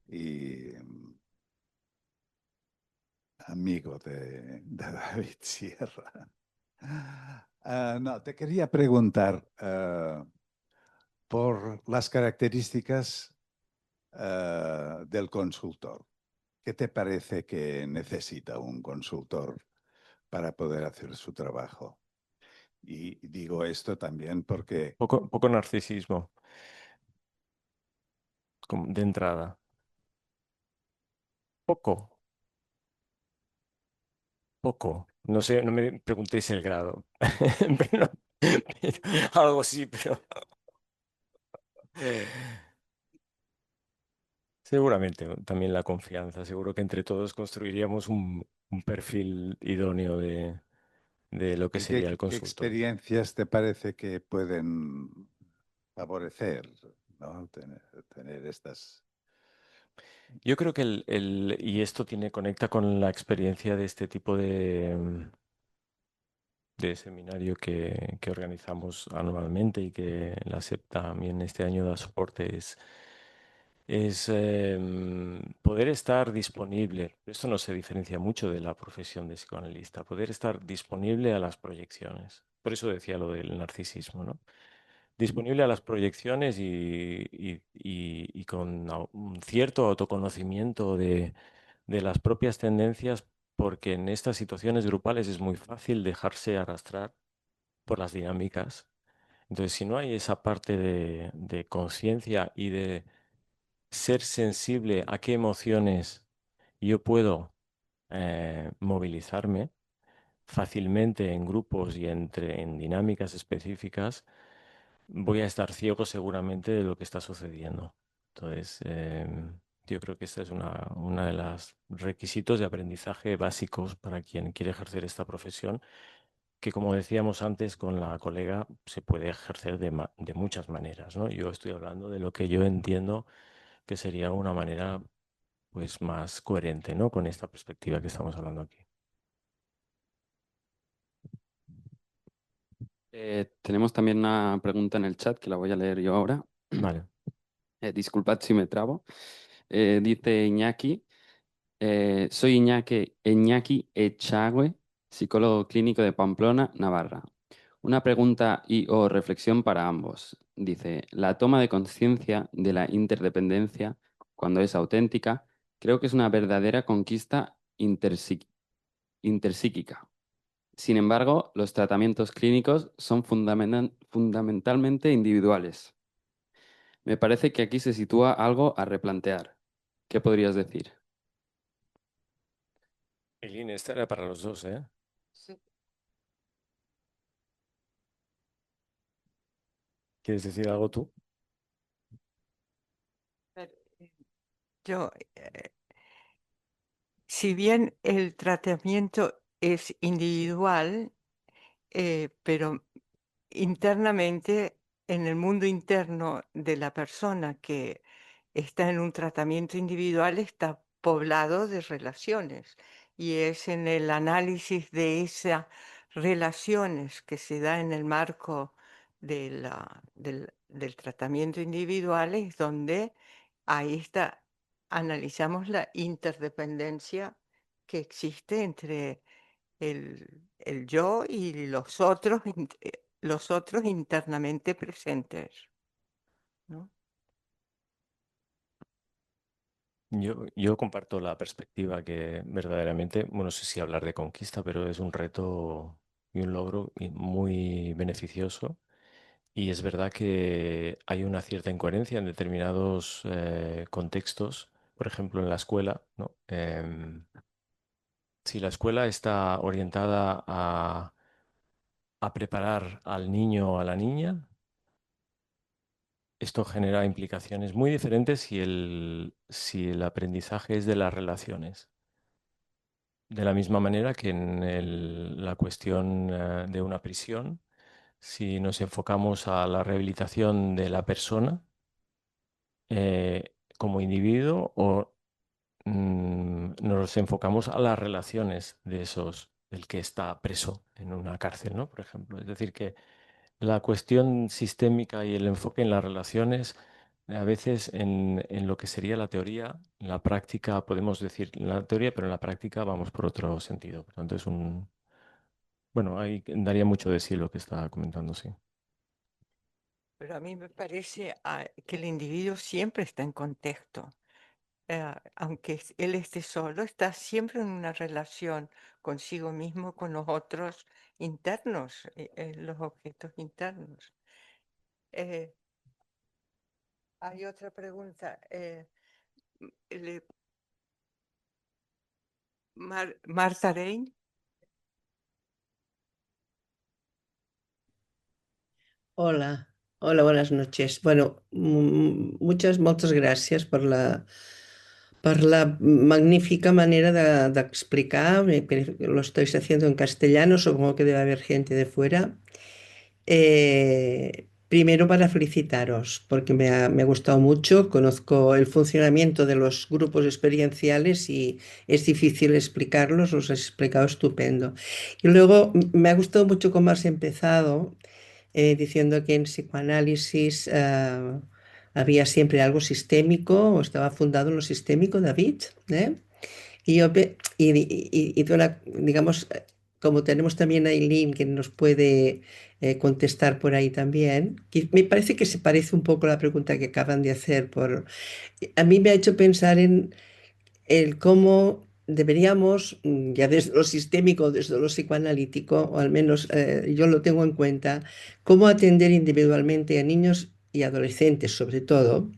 [SPEAKER 8] y amigo de David Sierra. No, te quería preguntar por las características del consultor. ¿Qué te parece que necesita un consultor para poder hacer su trabajo? Y digo esto también porque...
[SPEAKER 2] Poco narcisismo.
[SPEAKER 3] de entrada. Poco, poco. No sé, no me preguntéis el grado. Pero, algo sí, pero seguramente también la confianza. Seguro que entre todos construiríamos un perfil idóneo de lo que
[SPEAKER 8] ¿Y
[SPEAKER 3] sería el
[SPEAKER 8] qué
[SPEAKER 3] consultor.
[SPEAKER 8] experiencias te parece que pueden favorecer, ¿no? Tener estas...
[SPEAKER 3] Yo creo que y esto conecta con la experiencia de este tipo de seminario que organizamos anualmente y que la SEP también este año da soporte, es poder estar disponible. Esto no se diferencia mucho de la profesión de psicoanalista, poder estar disponible a las proyecciones. Por eso decía lo del narcisismo, ¿no? Disponible a las proyecciones y con un cierto autoconocimiento de las propias tendencias, porque en estas situaciones grupales es muy fácil dejarse arrastrar por las dinámicas. Entonces, si no hay esa parte de conciencia y de ser sensible a qué emociones yo puedo movilizarme fácilmente en grupos y en dinámicas específicas, voy a estar ciego seguramente de lo que está sucediendo. Entonces, yo creo que esta es una de los requisitos de aprendizaje básicos para quien quiere ejercer esta profesión, que como decíamos antes con la colega, se puede ejercer de muchas maneras, ¿no? Yo estoy hablando de lo que yo entiendo que sería una manera pues más coherente, ¿no? Con esta perspectiva que estamos hablando aquí.
[SPEAKER 9] Tenemos también una pregunta en el chat que la voy a leer yo ahora.
[SPEAKER 3] Vale.
[SPEAKER 9] Disculpad si me trabo. Dice Iñaki, soy Iñaki Echagüe, psicólogo clínico de Pamplona, Navarra. Una pregunta y o reflexión para ambos. Dice, la toma de conciencia de la interdependencia, cuando es auténtica, creo que es una verdadera conquista interpsíquica. Sin embargo, los tratamientos clínicos son fundamentalmente individuales. Me parece que aquí se sitúa algo a replantear. ¿Qué podrías decir?
[SPEAKER 3] Eileen, esta era para los dos, ¿eh?
[SPEAKER 1] Sí.
[SPEAKER 3] ¿Quieres decir algo tú?
[SPEAKER 1] Pero, Yo, si bien el tratamiento es individual, pero internamente, en el mundo interno de la persona que está en un tratamiento individual, está poblado de relaciones. Y es en el análisis de esas relaciones que se da en el marco del tratamiento individual, es donde ahí está, analizamos la interdependencia que existe entre el yo y los otros internamente presentes, ¿no?
[SPEAKER 3] Yo comparto la perspectiva que verdaderamente, bueno, no sé si hablar de conquista, pero es un reto y un logro muy beneficioso. Y es verdad que hay una cierta incoherencia en determinados contextos, por ejemplo, en la escuela, ¿no? Si la escuela está orientada a preparar al niño o a la niña, esto genera implicaciones muy diferentes si el aprendizaje es de las relaciones. De la misma manera que en la cuestión de una prisión, si nos enfocamos a la rehabilitación de la persona como individuo o nos enfocamos a las relaciones del que está preso en una cárcel, ¿no? Por ejemplo. Es decir, que la cuestión sistémica y el enfoque en las relaciones, a veces en lo que sería la teoría, en la práctica podemos decir la teoría, pero en la práctica vamos por otro sentido. Por tanto, bueno, ahí daría mucho de sí lo que está comentando, sí.
[SPEAKER 1] Pero a mí me parece que el individuo siempre está en contexto. Aunque él esté solo, está siempre en una relación consigo mismo, con los otros internos, los objetos internos. Eh, Hay otra pregunta. Marta Rein.
[SPEAKER 10] Hola, hola, buenas noches. Bueno, moltes gràcies per la magnífica manera de explicar. Lo estáis haciendo en castellano, supongo que debe haber gente de fuera. Primero para felicitaros, porque me ha gustado mucho, conozco el funcionamiento de los grupos experienciales y es difícil explicarlos, los has explicado estupendo. Y luego me ha gustado mucho cómo has empezado diciendo que en psicoanálisis había siempre algo sistémico o estaba fundado en lo sistémico, David, ¿eh? Digamos, como tenemos también a Eileen que nos puede contestar por ahí también, que me parece que se parece un poco a la pregunta que acaban de hacer. A mí me ha hecho pensar en el cómo deberíamos, ya desde lo sistémico, desde lo psicoanalítico, o al menos yo lo tengo en cuenta, cómo atender individualmente a niños y adolescentes, sobre todo,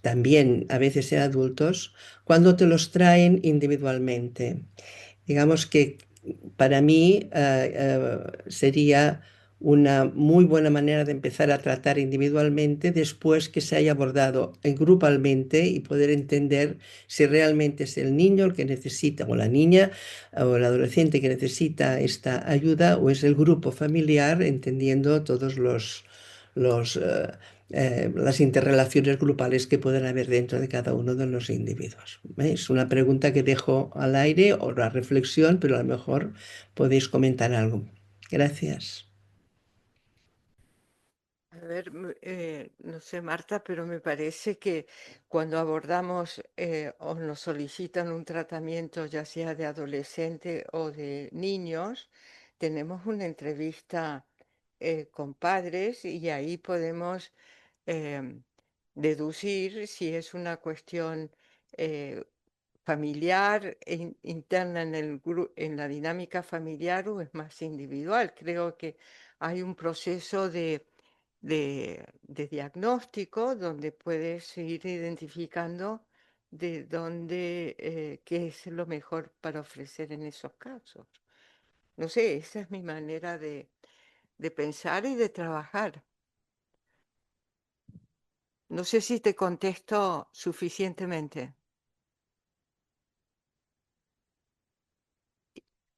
[SPEAKER 10] también a veces en adultos, cuando te los traen individualmente. Digamos que para mí sería una muy buena manera de empezar a tratar individualmente después que se haya abordado grupalmente y poder entender si realmente es el niño el que necesita, o la niña o el adolescente que necesita esta ayuda, o es el grupo familiar, entendiendo todos las interrelaciones grupales que pueden haber dentro de cada uno de los individuos. Es una pregunta que dejo al aire o la reflexión, pero a lo mejor podéis comentar algo. Gracias.
[SPEAKER 1] A ver, no sé, Marta, pero me parece que cuando abordamos o nos solicitan un tratamiento, ya sea de adolescente o de niños, tenemos una entrevista con padres y ahí podemos deducir si es una cuestión familiar, interna en la dinámica familiar o es más individual. Creo que hay un proceso de diagnóstico donde puedes ir identificando de dónde, qué es lo mejor para ofrecer en esos casos. No sé, esa es mi manera de pensar y de trabajar. No sé si te contesto suficientemente.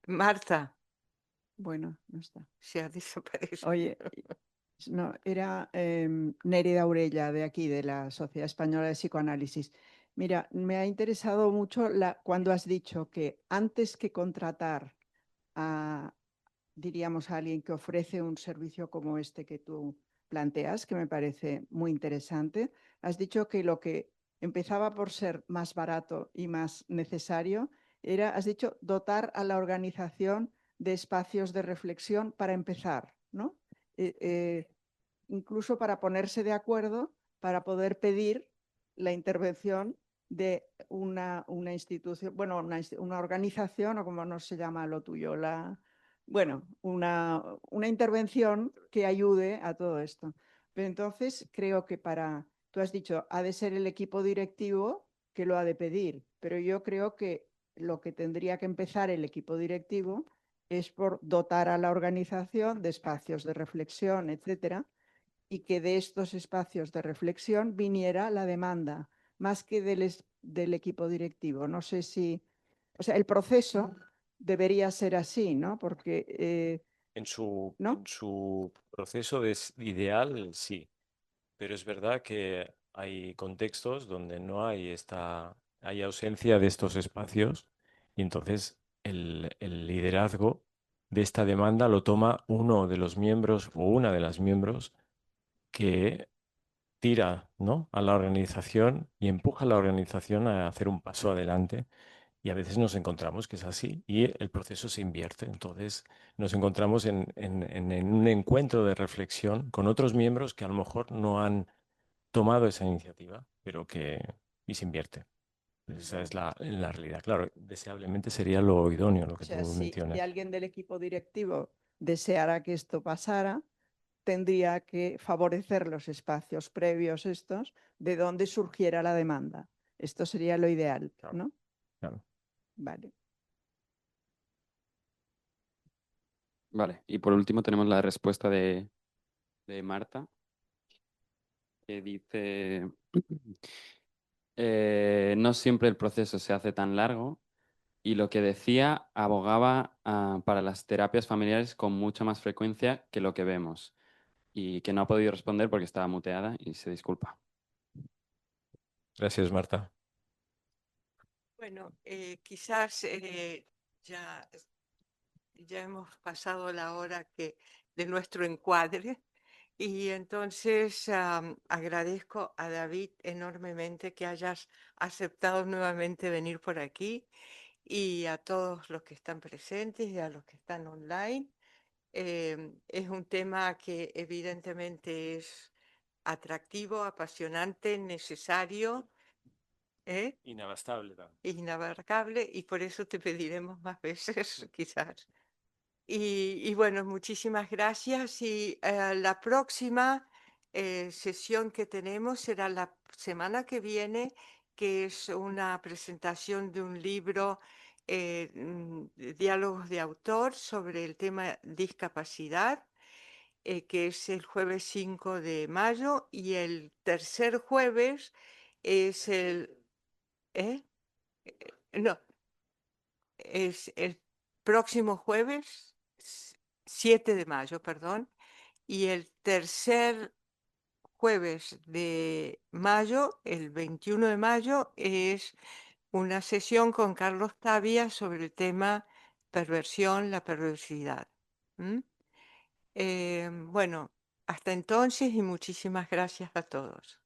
[SPEAKER 1] Marta,
[SPEAKER 11] Bueno, no está.
[SPEAKER 1] se ha desaparecido.
[SPEAKER 11] Oye, no, era Nérida Aurella de aquí, de la Sociedad Española de Psicoanálisis. Mira, me ha interesado mucho cuando has dicho que antes que contratar a, diríamos, a alguien que ofrece un servicio como este que tú planteas, que me parece muy interesante, has dicho que lo que empezaba por ser más barato y más necesario era, has dicho, dotar a la organización de espacios de reflexión para empezar, ¿no? Incluso para ponerse de acuerdo para poder pedir la intervención de una institución, bueno, una organización, o como no se llama lo tuyo, bueno, una intervención que ayude a todo esto. Pero entonces creo que tú has dicho, ha de ser el equipo directivo que lo ha de pedir, pero yo creo que lo que tendría que empezar el equipo directivo es por dotar a la organización de espacios de reflexión, etcétera, y que de estos espacios de reflexión viniera la demanda, más que del equipo directivo. No sé si, o sea, el proceso debería ser así, ¿no? Porque,
[SPEAKER 3] En su,
[SPEAKER 11] ¿no?
[SPEAKER 3] en su proceso ideal, sí, pero es verdad que hay contextos donde no hay hay ausencia de estos espacios y entonces el liderazgo de esta demanda lo toma uno de los miembros o una de las miembros que tira, ¿no?, a la organización y empuja a la organización a hacer un paso adelante. Y a veces nos encontramos que es así y el proceso se invierte. Entonces nos encontramos en un encuentro de reflexión con otros miembros que a lo mejor no han tomado esa iniciativa, pero y se invierte. Esa es la realidad. Claro, deseablemente sería lo idóneo, lo
[SPEAKER 11] O
[SPEAKER 3] que tú
[SPEAKER 11] sea, si
[SPEAKER 3] mencionas.
[SPEAKER 11] alguien del equipo directivo deseara que esto pasara, tendría que favorecer los espacios previos estos de donde surgiera la demanda. Esto sería lo ideal,
[SPEAKER 3] Claro.
[SPEAKER 11] ¿no?
[SPEAKER 3] Claro.
[SPEAKER 11] Vale.
[SPEAKER 9] Vale, y por último tenemos la respuesta de Marta, que dice, no siempre el proceso se hace tan largo y lo que decía abogaba para las terapias familiares con mucha más frecuencia que lo que vemos y que no ha podido responder porque estaba muteada y se disculpa.
[SPEAKER 2] Gracias, Marta.
[SPEAKER 1] Bueno, quizás ya, ya hemos pasado la hora de nuestro encuadre y entonces agradezco a David enormemente que hayas aceptado nuevamente venir por aquí y a todos los que están presentes y a los que están online. Es un tema que evidentemente es atractivo, apasionante, necesario.
[SPEAKER 3] Inabastable también.
[SPEAKER 1] Inabarcable y por eso te pediremos más veces, quizás. Y bueno, muchísimas gracias y la próxima sesión que tenemos será la semana que viene, que es una presentación de un libro, de Diálogos de autor sobre el tema discapacidad, que es el jueves 5 de mayo y el tercer jueves es el... ¿eh? No, es el próximo jueves, 7 de mayo, perdón, y el tercer jueves de mayo, el 21 de mayo, es una sesión con Carlos Tavia sobre el tema perversión, la perversidad. Bueno, hasta entonces y muchísimas gracias a todos.